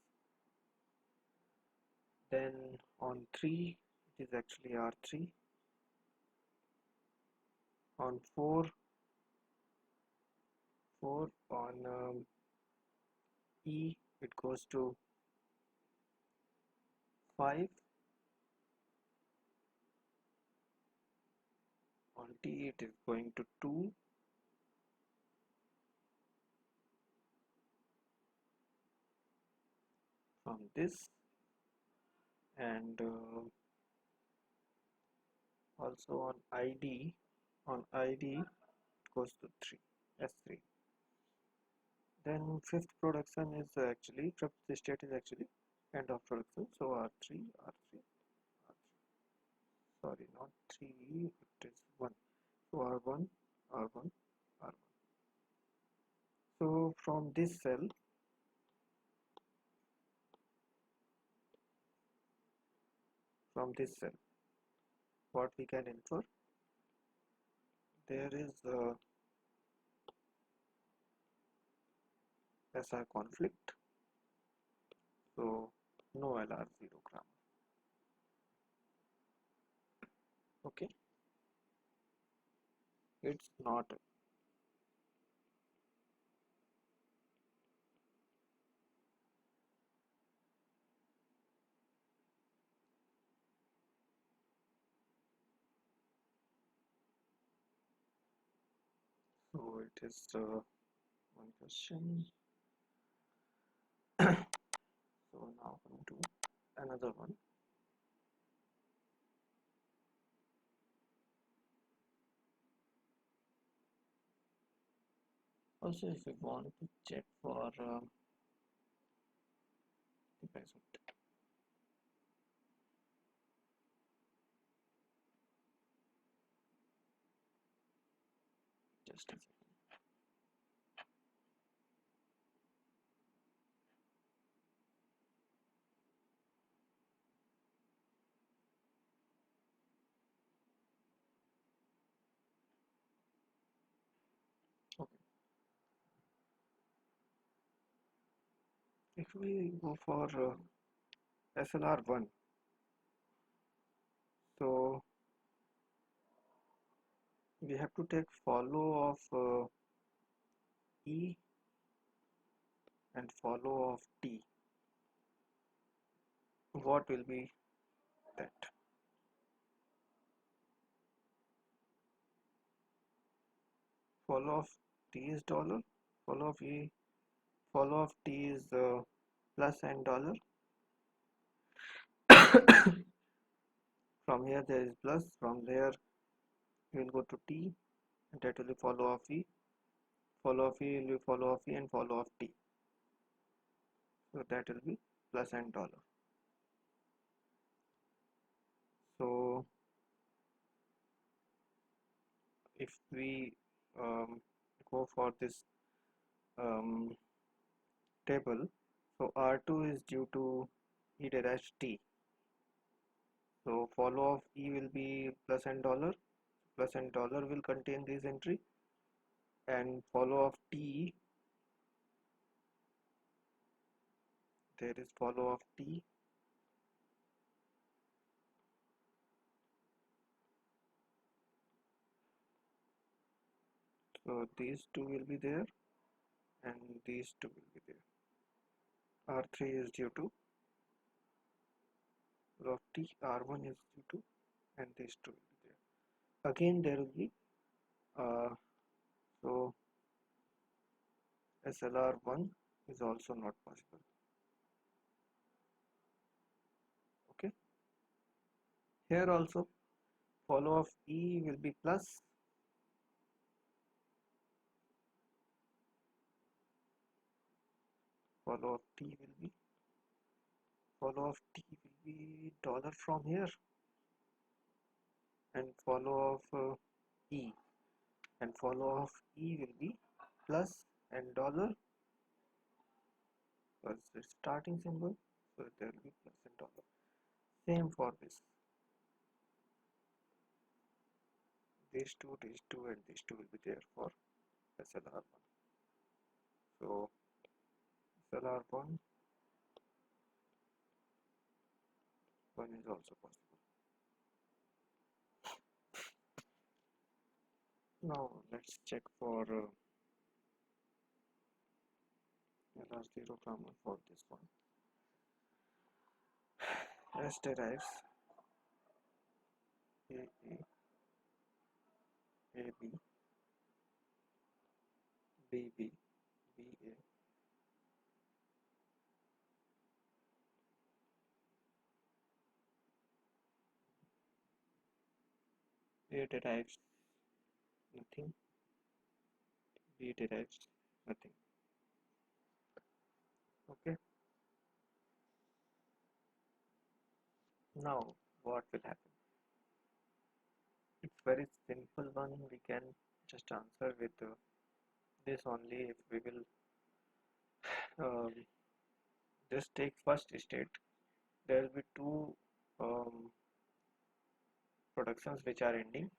Then on 3 it is actually R3. On 4 on E it goes to 5. On T it is going to 2. From this, and also on ID it goes to 3 S3. Then fifth state is actually end of production. So R3, R3, R3. Sorry, not 3, it is 1. So R1, R1, R1. So from this cell, what we can infer, there is SR conflict. So no LR0 grammar. Okay, it's not. So it is one question. So now coming to another one. Also, if we want to check for the present, just a second. Okay. If we go for SLR1, so we have to take follow of E and follow of T. What will be that? Follow of T is dollar, follow of E, follow of T is plus and dollar. From here there is plus, from there we will go to T, and that will be follow of E. Follow of E will be follow of E and follow of T. So that will be plus and dollar. So if we go for this um, table, so R2 is due to E dash T. So follow of E will be plus and dollar. Plus and dollar will contain this entry, and follow of T, there is follow of T. So these two will be there, and these two will be there. R3 is due to of T, R1 is due to, and these two will be there. Again there will be so SLR1 is also not possible. Okay, here also follow of E will be plus, follow of T will be dollar from here, and follow of E, and follow of E will be plus and dollar, because it's starting symbol, so there will be plus and dollar. Same for this, these two, and these two will be there for SLR1. So SLR1 one is also possible. Now let's check for LR0 grammar for this one. S derives AA, AB, BB, BA, A derives nothing, B derives nothing. Okay, now what will happen? It's very simple one, we can just answer with this only. If we will just take first state, there will be two um, productions which are ending.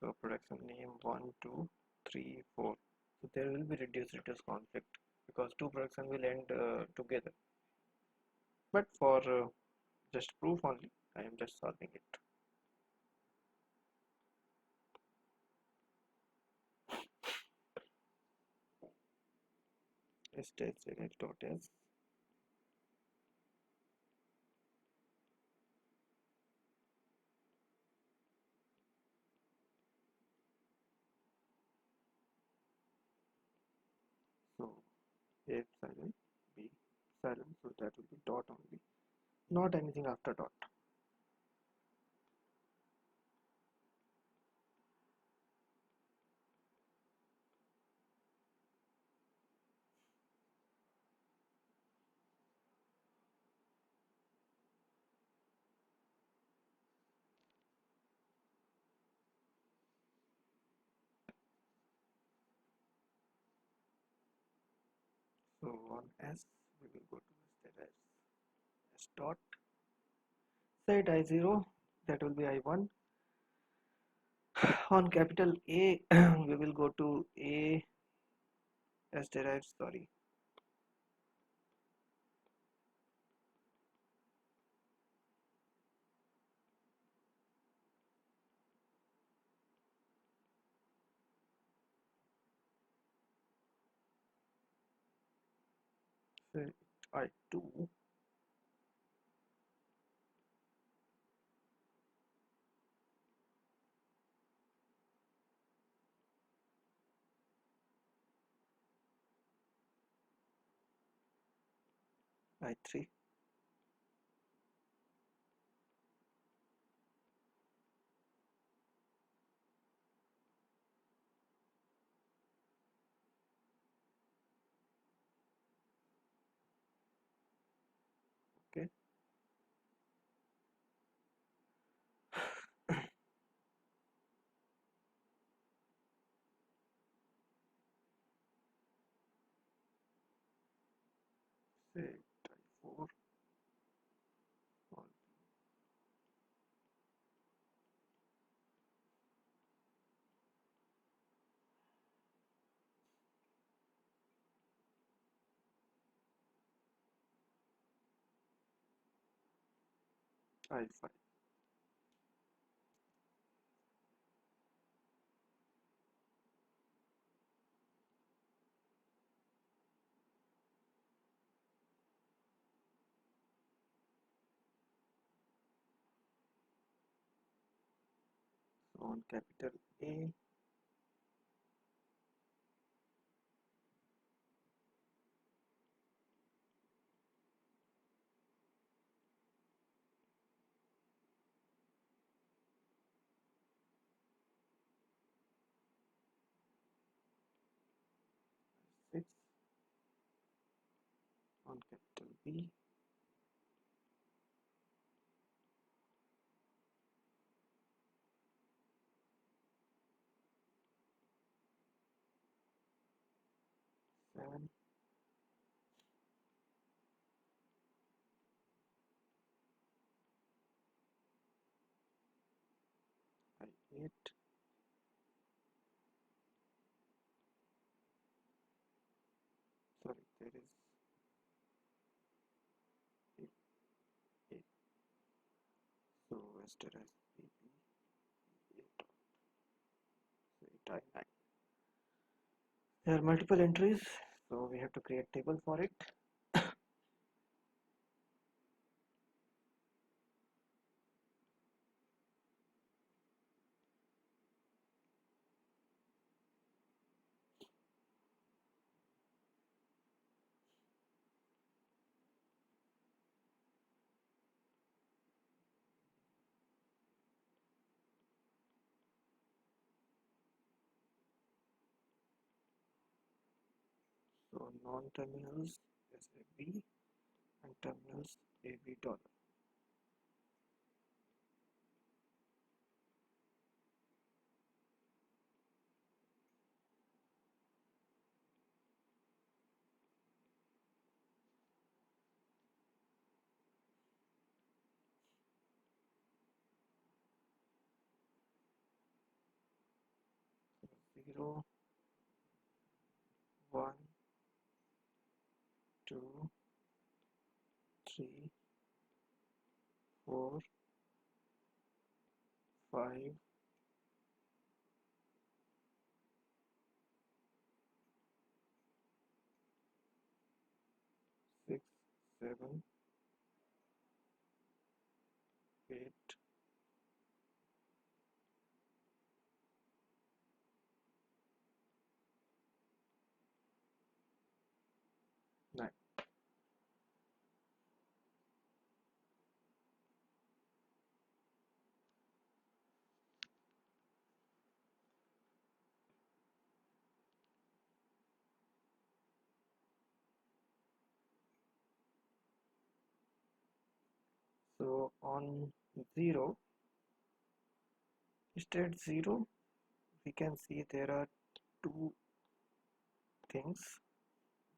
So production name 1, 2, 3, 4. So there will be reduce conflict, because two production will end together. But for just proof only, I am just solving it. Stage dot s. So A epsilon, B epsilon, so that will be dot only, not anything after dot. So on S we will go to state as S dot, set I0, that will be I1. On capital A we will go to A S derives, sorry, say I2, I3, okay, say I4, on I5, so on capital A, 6, on capital B, 7, I8, sorry, there is it, it, so asterisk BB, 8, so it I9. There are multiple entries, so we have to create table for it. So non-terminals SAB and terminals AB dollar. So 0, 1, 2, 3, 4, 5, 6, 7, 8, 9. So on 0, state 0, we can see there are two things.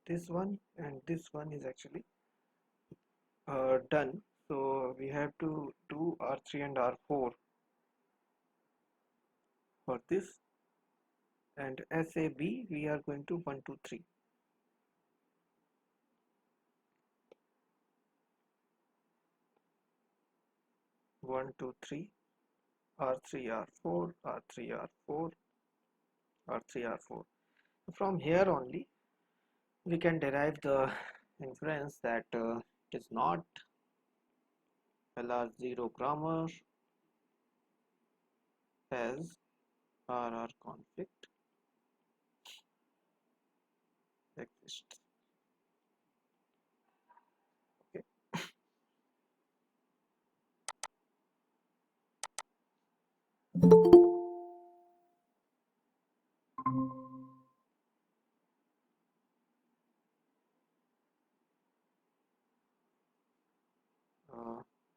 This one and this one is actually done. So we have to do R3 and R4 for this, and SAB we are going to 1, 2, 3. 1, 2, 3, R3, R4, R3, R4, R3, R4. From here only we can derive the inference that it is not LR0 grammar has RR conflict exists. Okay.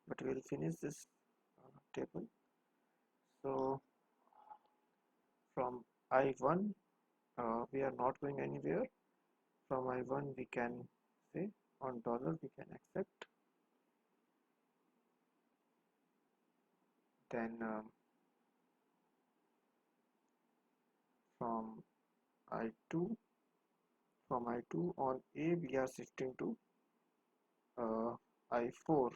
But we'll finish this table. So from I1 we are not going anywhere. From I1 we can say on dollar we can accept. Then from I2 from I2 on A we are shifting to I4.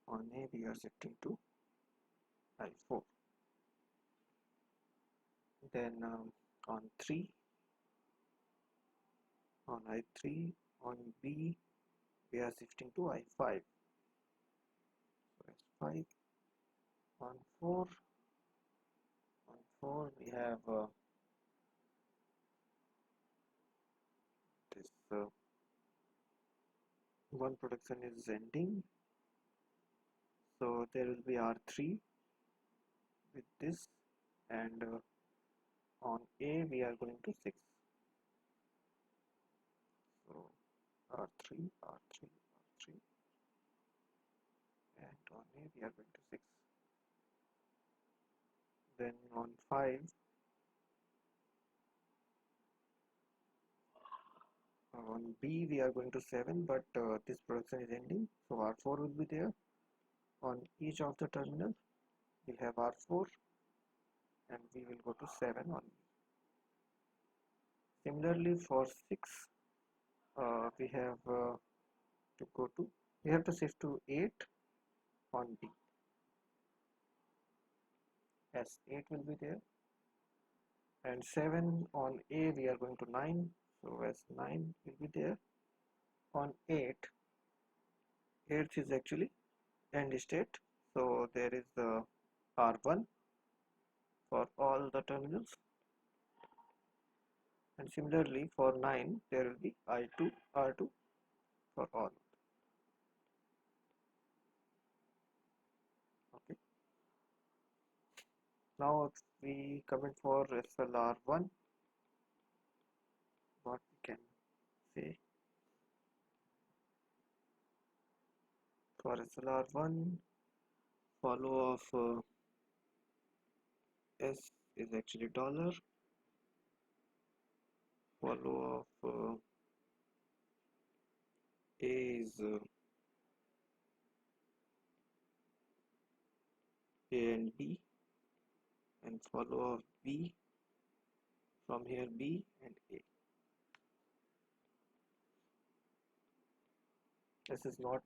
On A we are shifting to I4. Then on 3 on I3 on B we are shifting to I5. So S5 on 4 we have this one production is ending, so there will be R3 with this, and on A we are going to 6. So R3 R3 R3, and on A we are going to 6. Then on 5 on B we are going to 7, but this production is ending, so R4 will be there. On each of the terminal we have R4 and we will go to 7 on B. Similarly for 6 we have we have to shift to 8 on B. S8 will be there, and 7 on A we are going to 9, so S9 will be there. On 8th is actually end state, so there is the R1 for all the terminals, and similarly for 9 there will be I2 R2 for all. Okay, now if we come in for SLR1, what we can say for SLR1, follow of S is actually dollar, follow of A is A and B, and follow of B from here B and A. This is not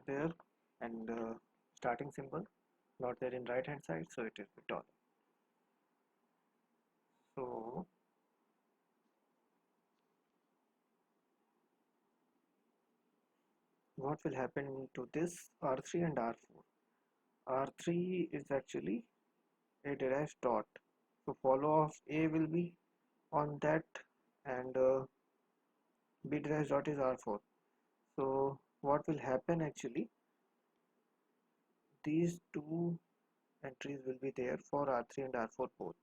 there, and starting symbol not there in right hand side, so it is with dollar. So what will happen to this R3 and R4? R3 is actually a derived dot, so follow of A will be on that, and B derived dot is R4. So what will happen actually, these two entries will be there for R3 and R4 both,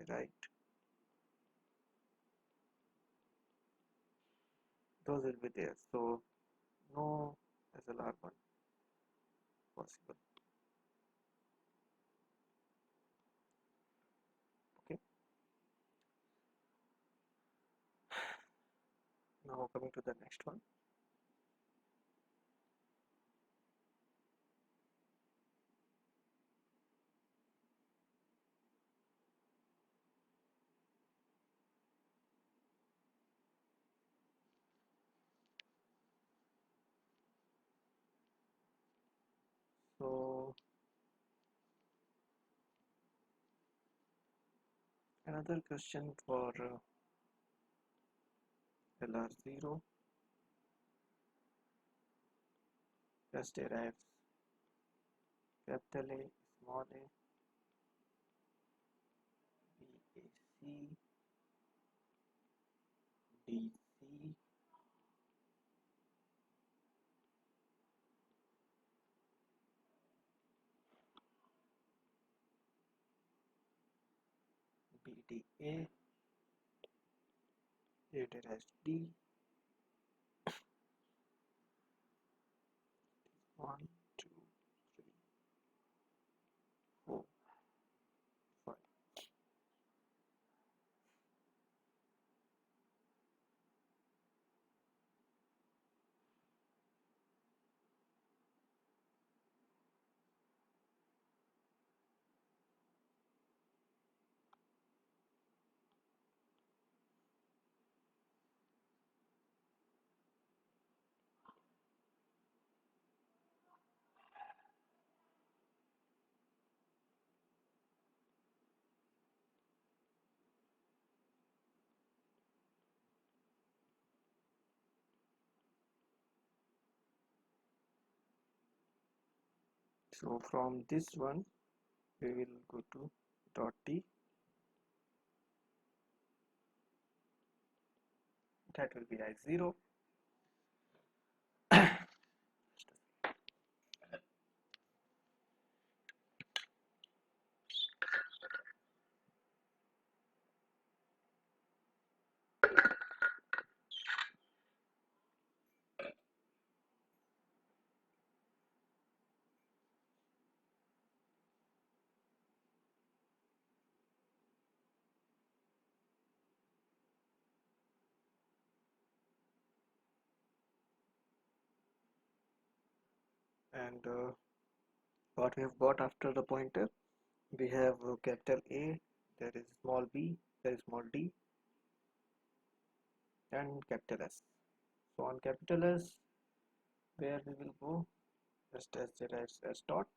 right? Those will be there, so no SLR1 possible. Okay, now coming to the next one. So another question for LR0. Just derives capital A, small a, BAC, DC, BDA, A derives D, 1, 2, 3, 4, 5. So from this one we will go to dot D, that will be I0. And what we have got after the pointer, we have capital A, there is small b, there is small d, and capital S. So on capital S, where we will go, just as derives S dot,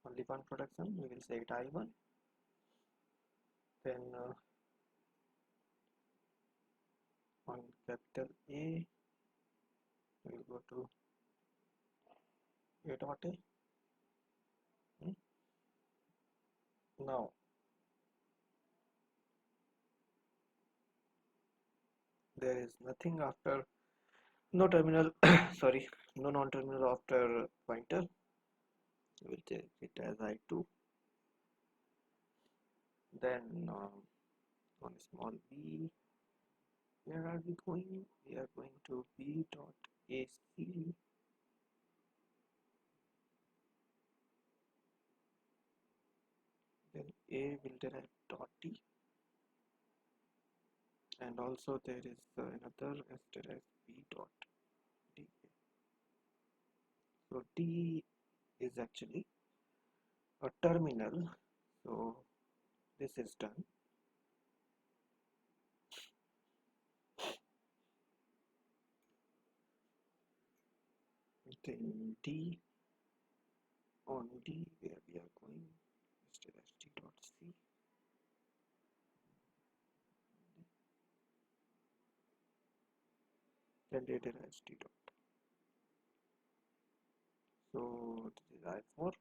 only one production, we will say it I1. Then on capital A, we will go to A dot A. Now there is nothing after, no terminal, sorry, no non-terminal after pointer. We will take it as I2. Then on small b, where are we going? We are going to B dot AC. Then A will derive dot D, and also there is another as derives B dot D. So D is actually a terminal. So this is done. Then D, on D where we are going, is derives D dot C. Then they derives D dot. So this is I4.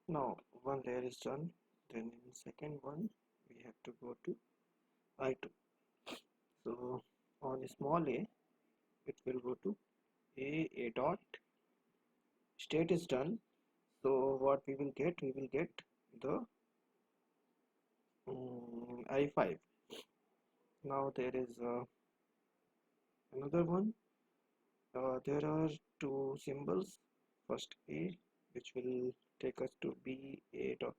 Now one layer is done. Then in second one we have to go to I2. So on small a, it will go to A dot. State is done. So what we will get the I5. Now there is another one. There are two symbols. First A, which will take us to B A dot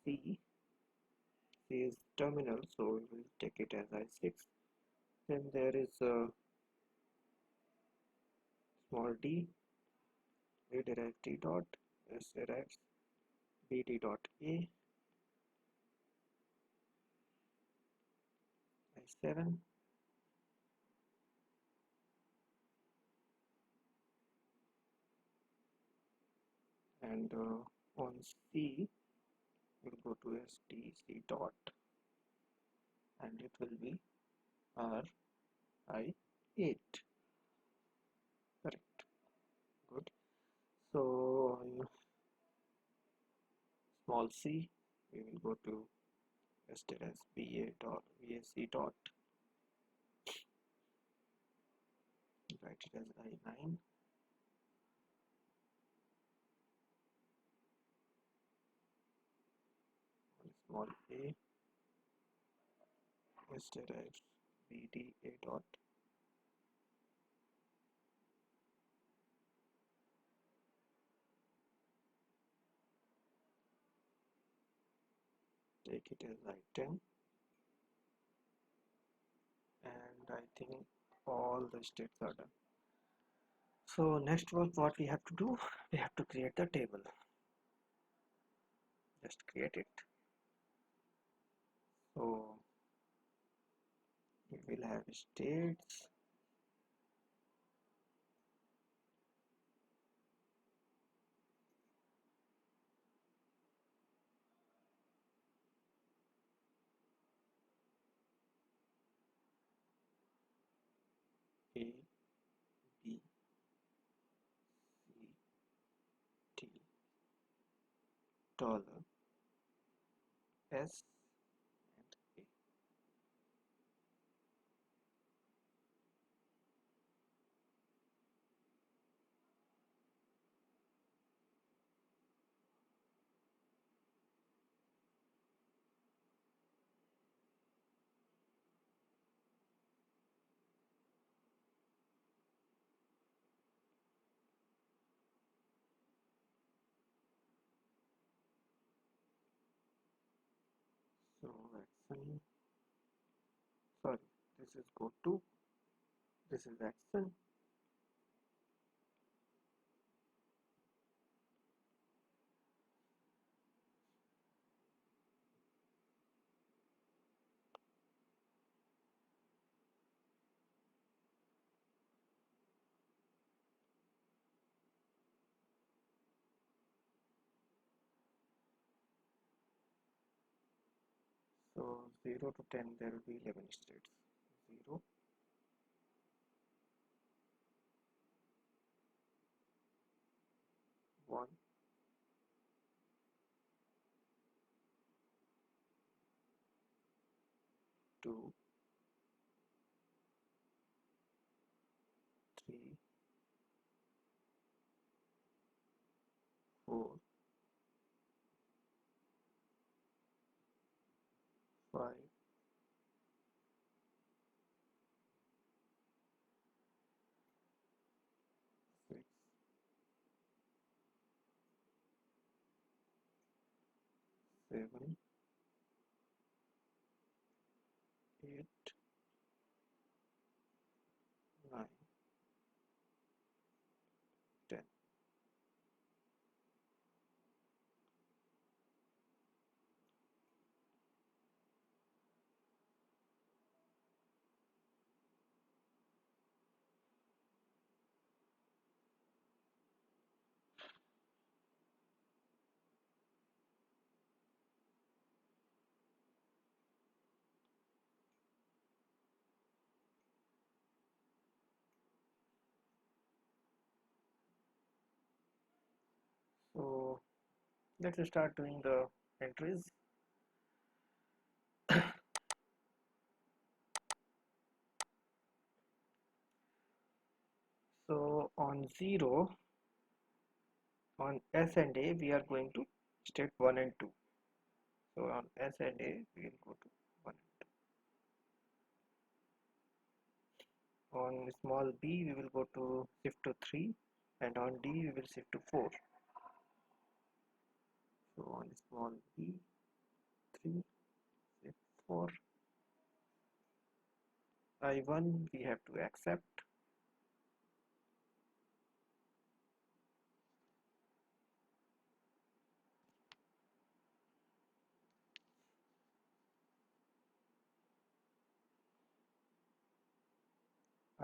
C. C is terminal, so we will take it as I6. Then there is small d, A derives t dot, S derives bt dot a, I7, and on C we'll go to stc dot, and it will be RI8. Correct. Good. So on small c we will go to listed as BA dot VSC dot, write it as I9, on small a listed as BDA dot, take it as I10, and I think all the states are done. So next work what we have to do, we have to create the table. Just create it. So we will have states, A, B, C, T, dollar, S, and A. So action, sorry, this is go to, this is action. So 0 to 10 there will be 11 states. 0, 1, 2, 3, 4, 5, 6, 7, 8, 9, 10. So let's start doing the entries. So on 0, on S and A we are going to state 1 and 2. So on S and A we will go to 1 and 2. On small b we will go to shift to 3, and on D we will shift to 4. So on small b 3, shift 4. I1 we have to accept.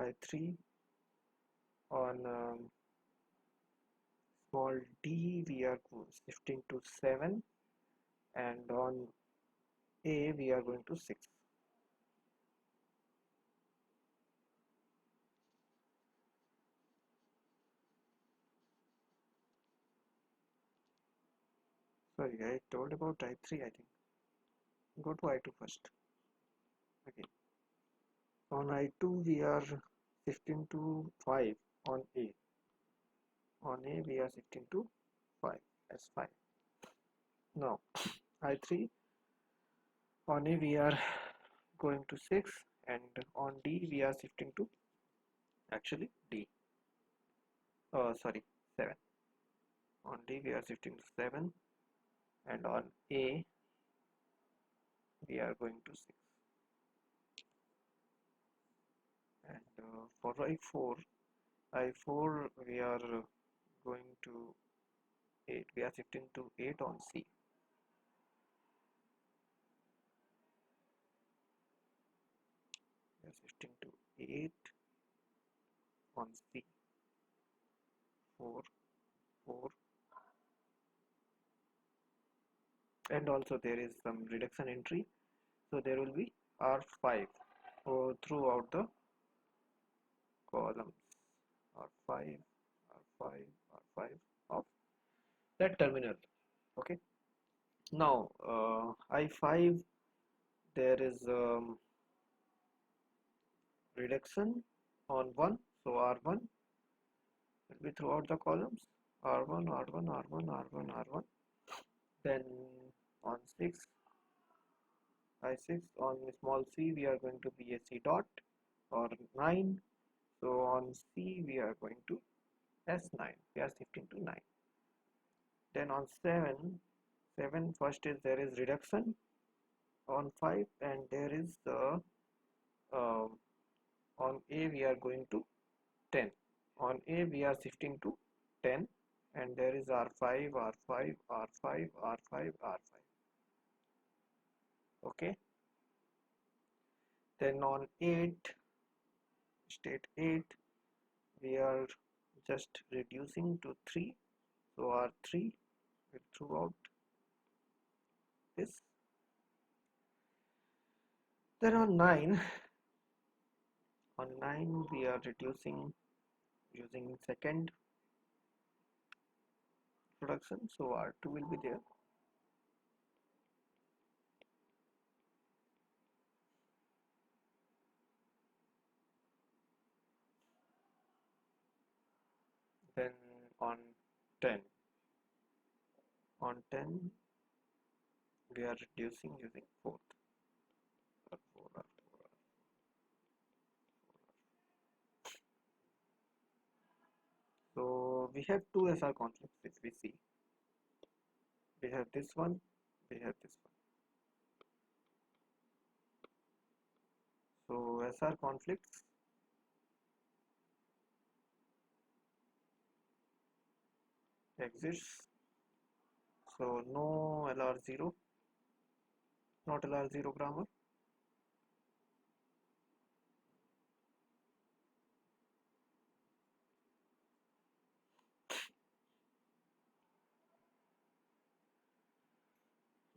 I3. On small d we are shifting to 7, and on a we are going to 6. Sorry, I told about I3, I think. Go to I2 first. Okay. On I2 we are shifting to 5 on A. On A we are shifting to 5 as 5. Now I3, on A we are going to 6, and on D we are shifting to actually D. Sorry, 7. On D we are shifting to 7, and on A we are going to 6. And for I4 we are going to 8. We are shifting to 8 on C. We are shifting to 8 on C. 4, 4, and also there is some reduction entry, so there will be R5 throughout the columns. R5, R5, R5 of that terminal. Okay. Now I5, there is reduction on 1, so R1 will be throughout the columns. R1, R1, R1, R1, R1. Then on 6, I6, on small c we are going to be a C dot, or 9. So on C we are going to S9. We are shifting to 9. Then on 7, first is there is reduction on 5, and there is on A we are going to 10. On A we are shifting to 10, and there is R5, R5, R5, R5, R5. Okay. Then on 8, state 8, we are just reducing to 3, so R3 will throughout this. Then on 9, we are reducing using second production, so R2 will be there. Then on 10, we are reducing using fourth. R4, R4, R4. So we have two SR conflicts which we see. We have this one, we have this one. So SR conflicts exists. So no LR0, not LR0 grammar.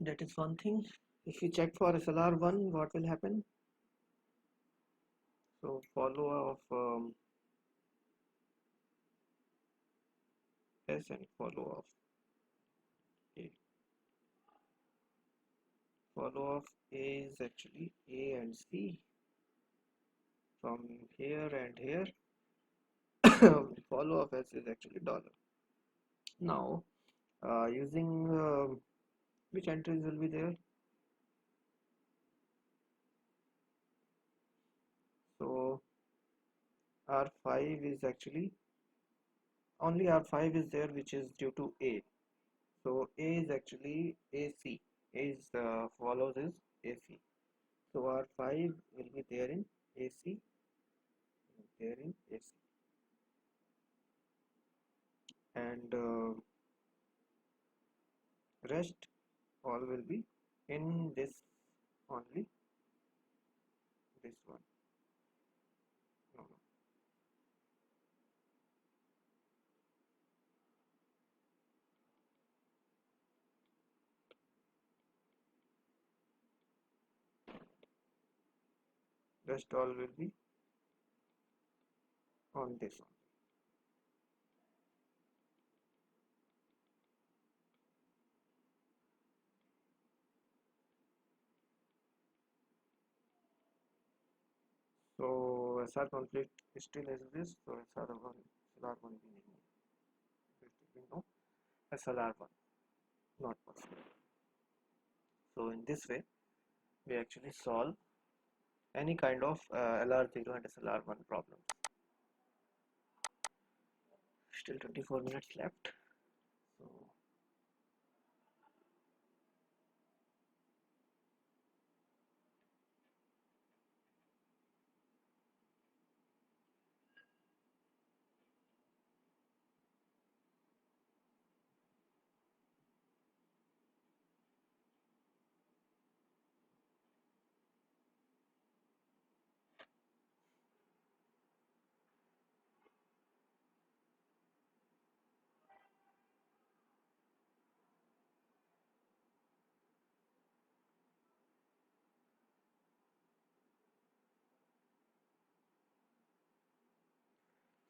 That is one thing. If you check for SLR1, what will happen? So follow of S and follow of A. Follow of A is actually A and C. From here and here, follow of S is actually dollar. Now, using which entries will be there? So R5 is actually only R5 is there, which is due to A. So A is actually AC. A is follows is AC. So R5 will be there in AC, and rest all will be in this only. This one. No, no. Rest all will be on this one. So SR conflict still exists, so SR1 SLR1 भी नहीं है, we know SLR1 not possible. So in this way we actually solve any kind of LR0 and SLR1 problem. Still 24 minutes left,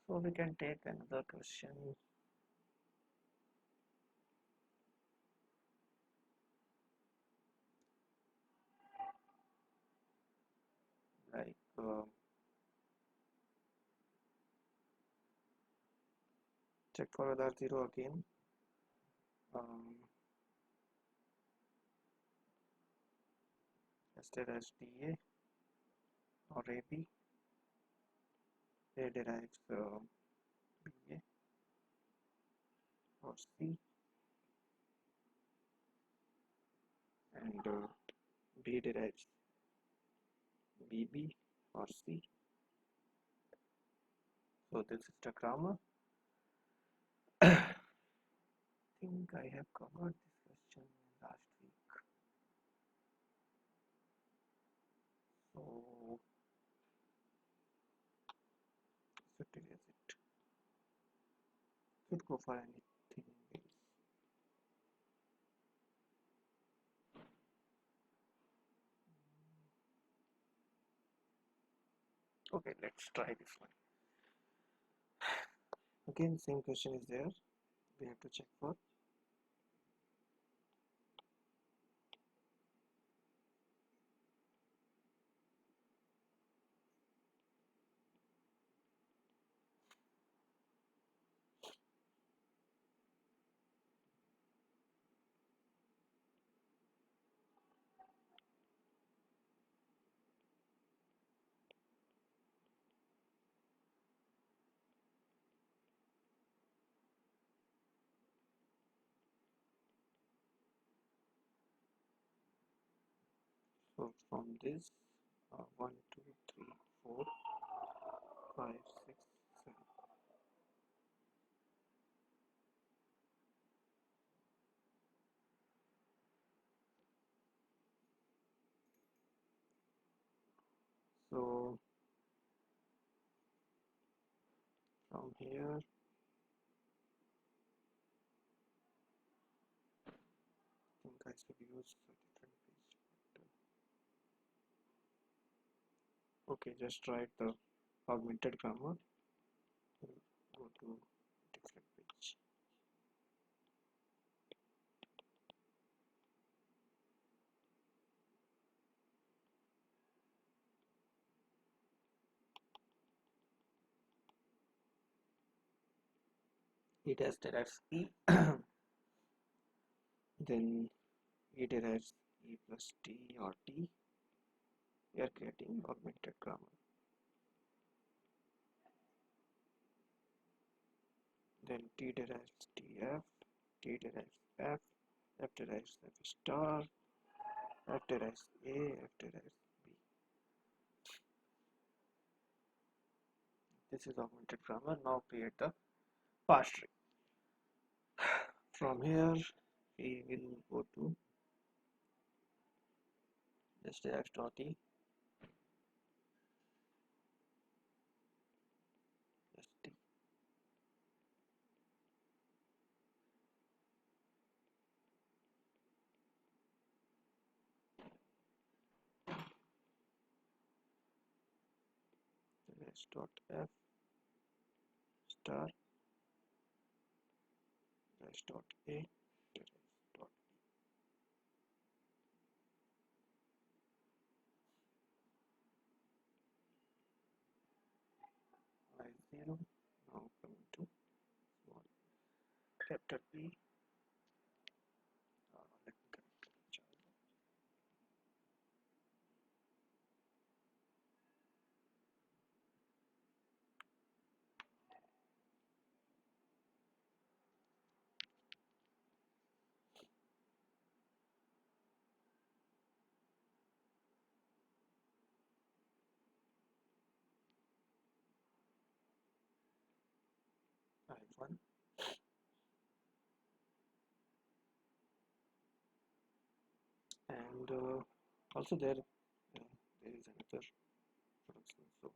so we can take another question. Like check for other 0 again. Tested as TA or AB. A derives BA or C, and B derives BB or C. So this is the grammar. I think I have covered this question last week. So should erase it. Should go for anything else. Okay, let's try this one. Again, same question is there. We have to check for so from this 1 2 3 4 5 6 7. So from here I think I should use a different page, but, okay, just write the augmented grammar. Go to different page. It has derives E, then E derives E plus T or T. We are getting augmented grammar. Then T derives TF, T derives F, F derives F star, F derives A, F derives B. This is augmented grammar. Now create the parse tree. From here we will go to just derives dot E, just T. dash dot f star dash dot a dash dot I0. Now coming to small capital P. Let me correct the child. I1. And also there is another production. So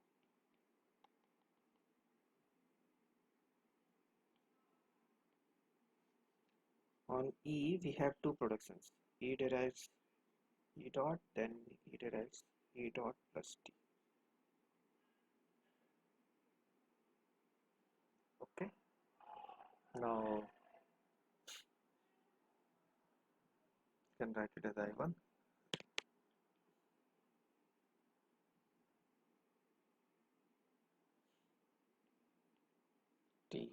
on E we have two productions. E derives E dot, then E derives E dot plus T. Okay. Now you can write it as I1. T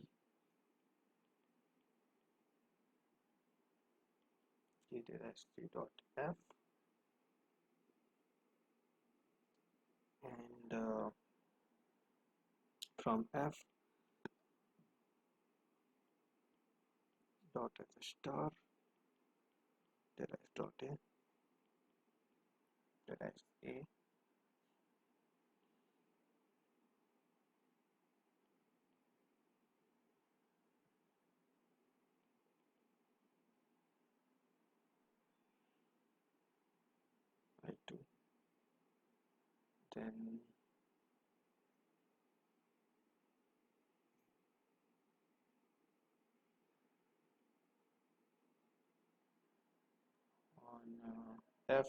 derives T dot F, and from F dot F star derives dot A derives A. I2. Then on F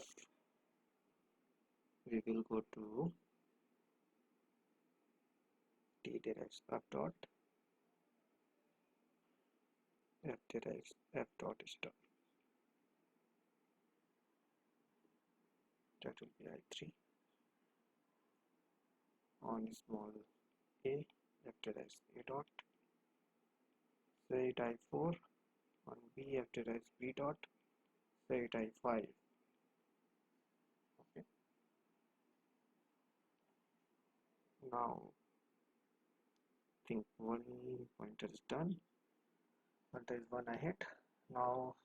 we will go to T derives F dot, F derives F dot star. That will be I3. On small a, F derives A dot. Say it I4. On B, F derives B dot. Say it I5. Okay. Now I think one pointer is done, but there is one ahead. Now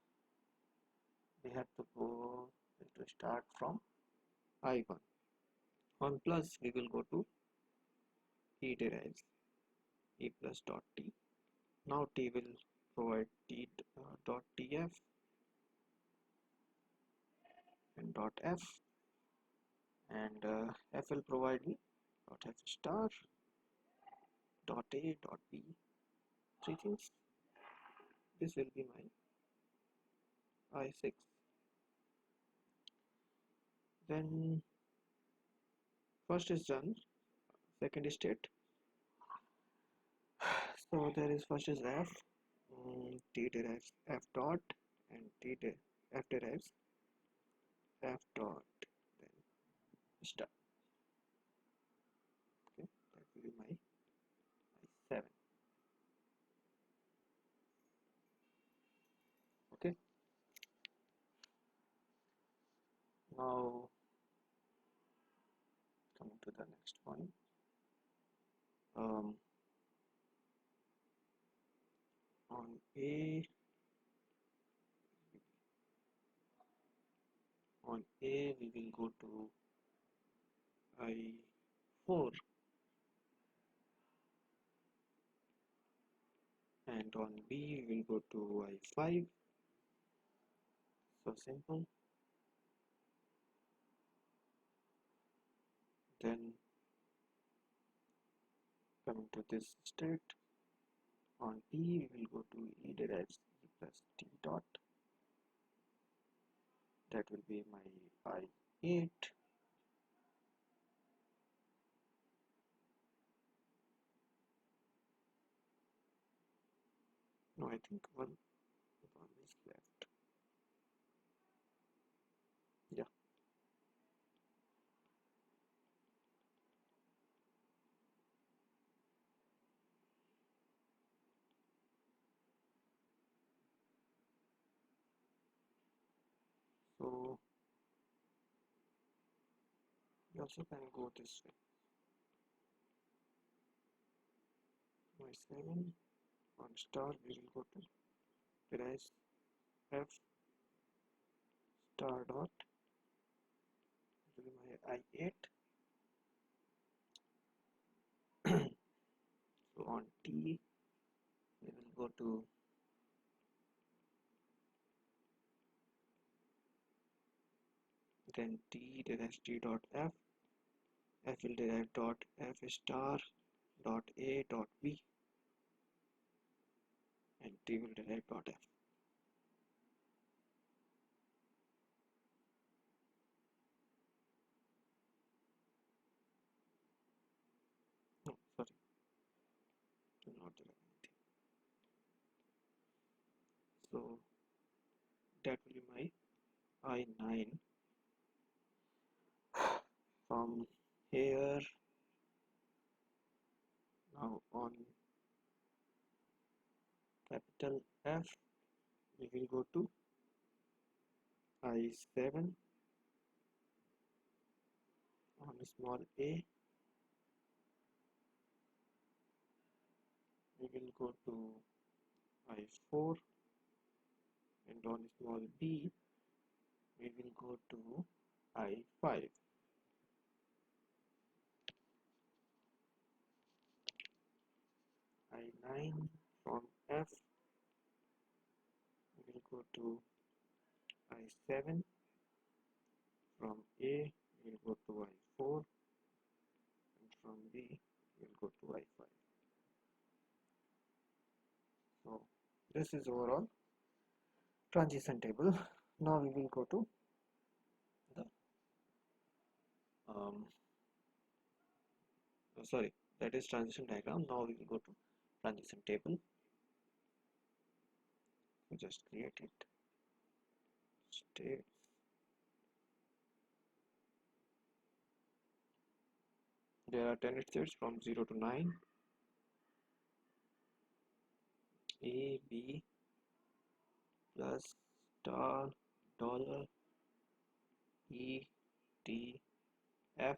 we have to start from I1. On plus we will go to E derives E plus dot T. Now T will provide T dot TF and dot F, and F will provide me dot F star dot A dot B. Three things. This will be my I6. Then first is done. Second is state. So there is first is F. T derives F dot, and F derives F dot, then star. Okay, that will be my I7. Okay. Now coming to the next one. Um, on A we will go to I4, and on B we will go to I5. So simple. Then coming to this state, on E we will go to E derives E plus T dot. That will be my I8. think one is left. Yeah. So you also can go this way. Y7 on star we will go to derive f star dot will be my I8. So on T we will go to then T derives T dot F. F will derive dot F star dot A dot B, and T will derive dot F. No, sorry, will not derive anything. So that will be my I9. From here now on capital F we will go to I7. On small a we will go to I4, and on small b we will go to I5. I9 from F we will go to I7. From A we will go to I4, and from B we will go to I5. So this is overall transition table. Now we will go to the sorry, that is transition diagram. Now we will go to transition table. So just create it. States. There are 10 states from 0 to 9. A, B, plus, star, dollar, E, T, F.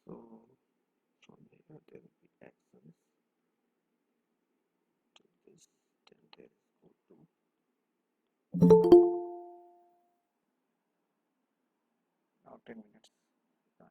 So from here there will be actions to this, then there is go to. Now 10 minutes. Right.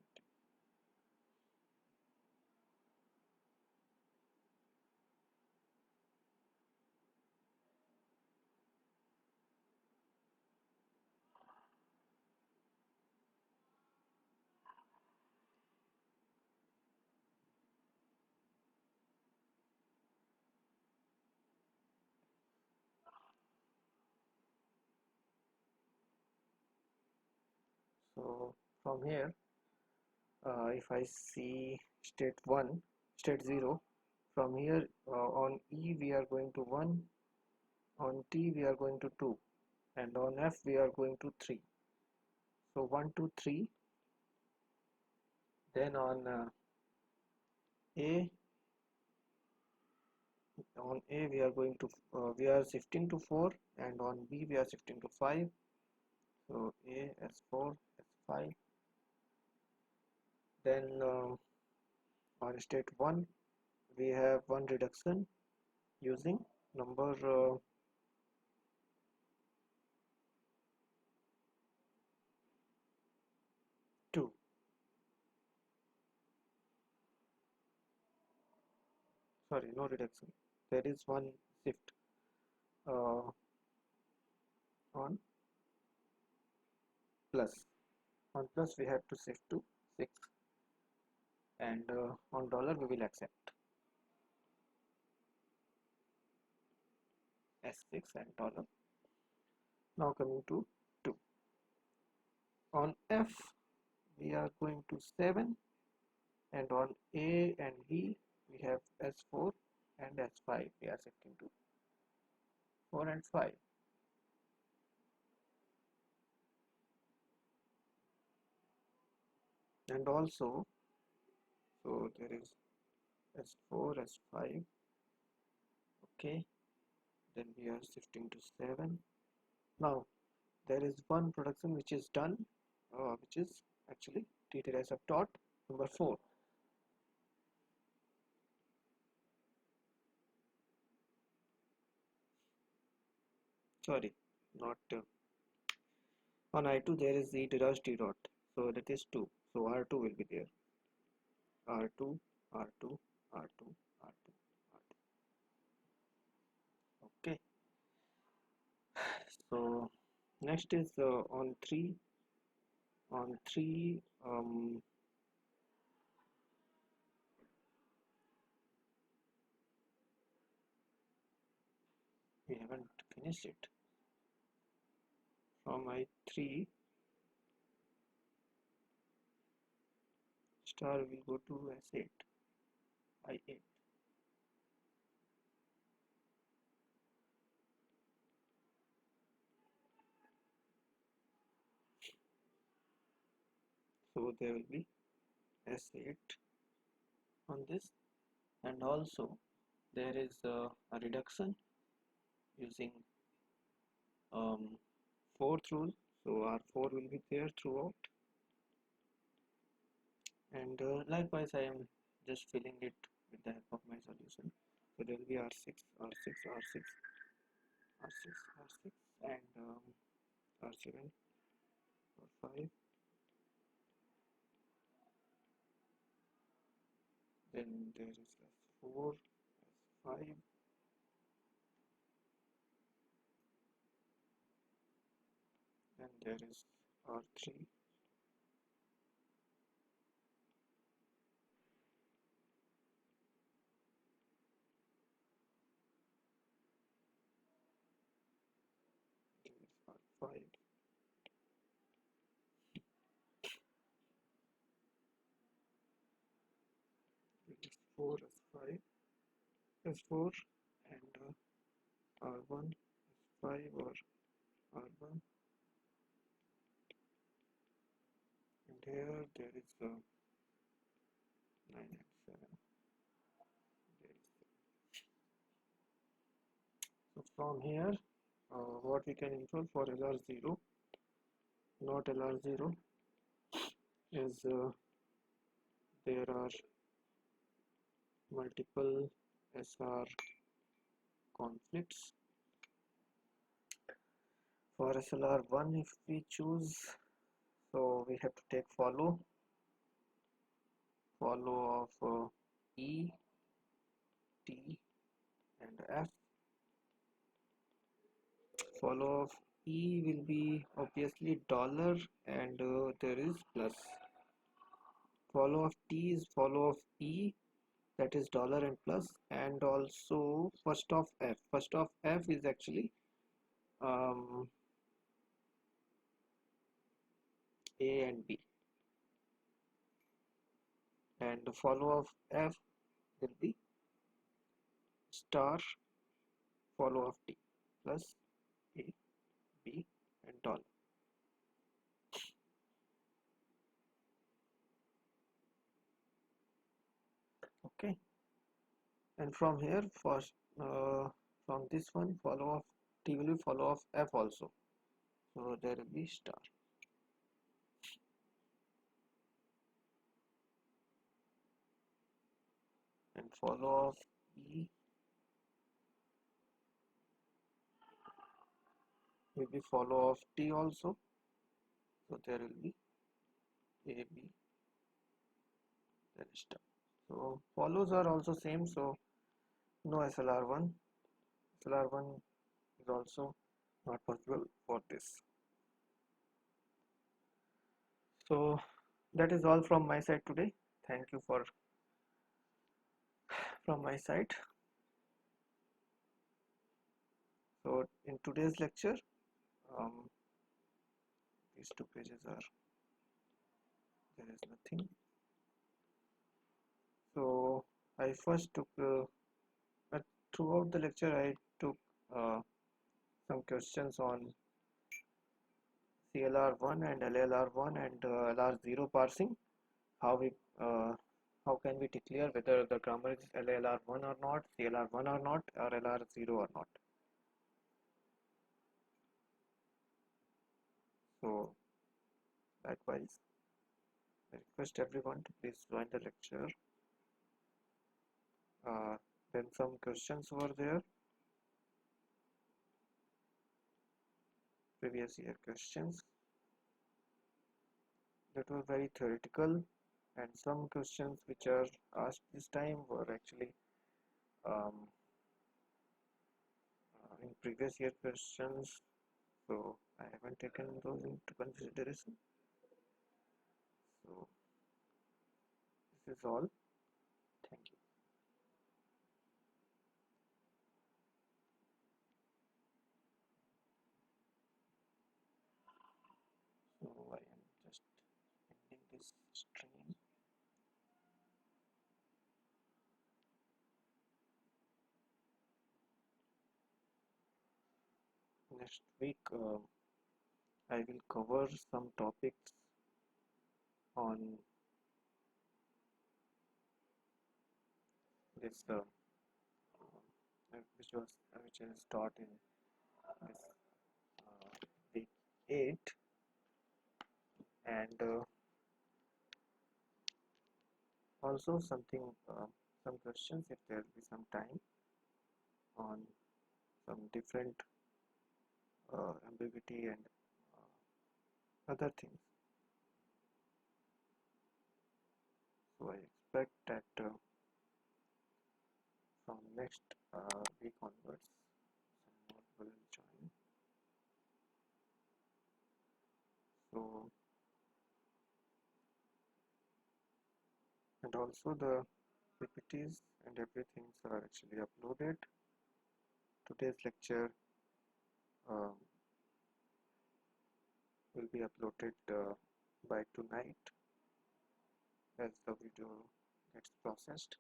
So from here, if I see state 1, state 0, from here on E we are going to 1, on T we are going to 2, and on F we are going to 3. So 1, 2, 3. Then on A, we are going to we are shifting to 4, and on B we are shifting to 5. So A S4 S5. Then on state 1 we have one reduction using number 2. Sorry, no reduction. There is one shift uh, on plus. On plus we have to shift to 6, and on dollar we will accept S6 and dollar. Now coming to 2. On F we are going to 7, and on A and B we have S4 and S5. We are shifting to 4 and 5. And also, so there is S4, S5. Okay, then we are shifting to 7. Now there is one production which is done, which is actually treated as a dot, number 4. Sorry, not on I2 there is the dash d dot, so that is 2. So R2 will be there. R2, R2, R2, R2, R2. Okay. So next is on 3. On 3, we haven't finished it. From I3 star will go to S8, I8. So there will be S8 on this, and also there is a reduction using fourth rule. So R4 will be there throughout, and likewise I am just filling it with the help of my solution. So there will be R6, R6, R6, R6, R6, and R7, R5. Then there is S4, S5, and there is R3, there is R5, there is 4, S5, S4, and R1, S5 or R1, and here there is 9 and 7. There is so from here, what we can infer for LR0, not LR0, is there are multiple SR conflicts. For SLR1, if we choose, so we have to take follow of E, T, and F. Follow of E will be obviously dollar, and there is plus. Follow of T is follow of E, that is dollar and plus, and also first of F. First of F is actually A and B, and the follow of F will be star follow of T plus A, B, and dollar. Okay, and from here first from this one follow of T will be follow of F also, so there will be star. follow of E will be follow of T also. So there will be A, B, then star. So follows are also same. So no SLR1. SLR1 is also not possible for this. So that is all from my side today. Thank you for from my side. So in today's lecture, these two pages are there is nothing. So I first took throughout the lecture I took some questions on CLR1 and LLR1 and LR0 parsing. How we how can we declare whether the grammar is LLR1 or not, CLR1 or not, or LR0 or not. So likewise, I request everyone to please join the lecture. Then some questions were there, previous year questions that were very theoretical, and some questions which are asked this time were actually in previous year questions, so I haven't taken those into consideration. So this is all. Thank you. So I am just ending this stream. Next week I will cover some topics on this which is taught in this week 8, and also something some questions if there will be some time on some different ambiguity and other things. So I expect that from next week onwards some more will join. So and also the PPTs and everything are actually uploaded. Today's lecture will be uploaded by tonight as the video gets processed.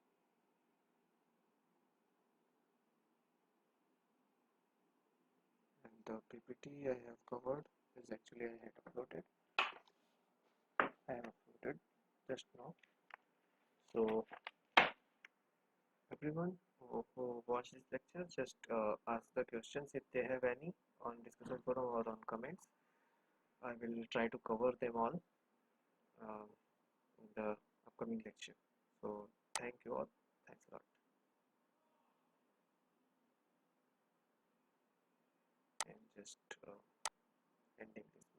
And the PPT I have covered is actually I have uploaded just now. So everyone who watched this lecture, just ask the questions if they have any on discussion forum or on comments. I will try to cover them all in the upcoming lecture. So thank you all. Thanks a lot. And just ending this.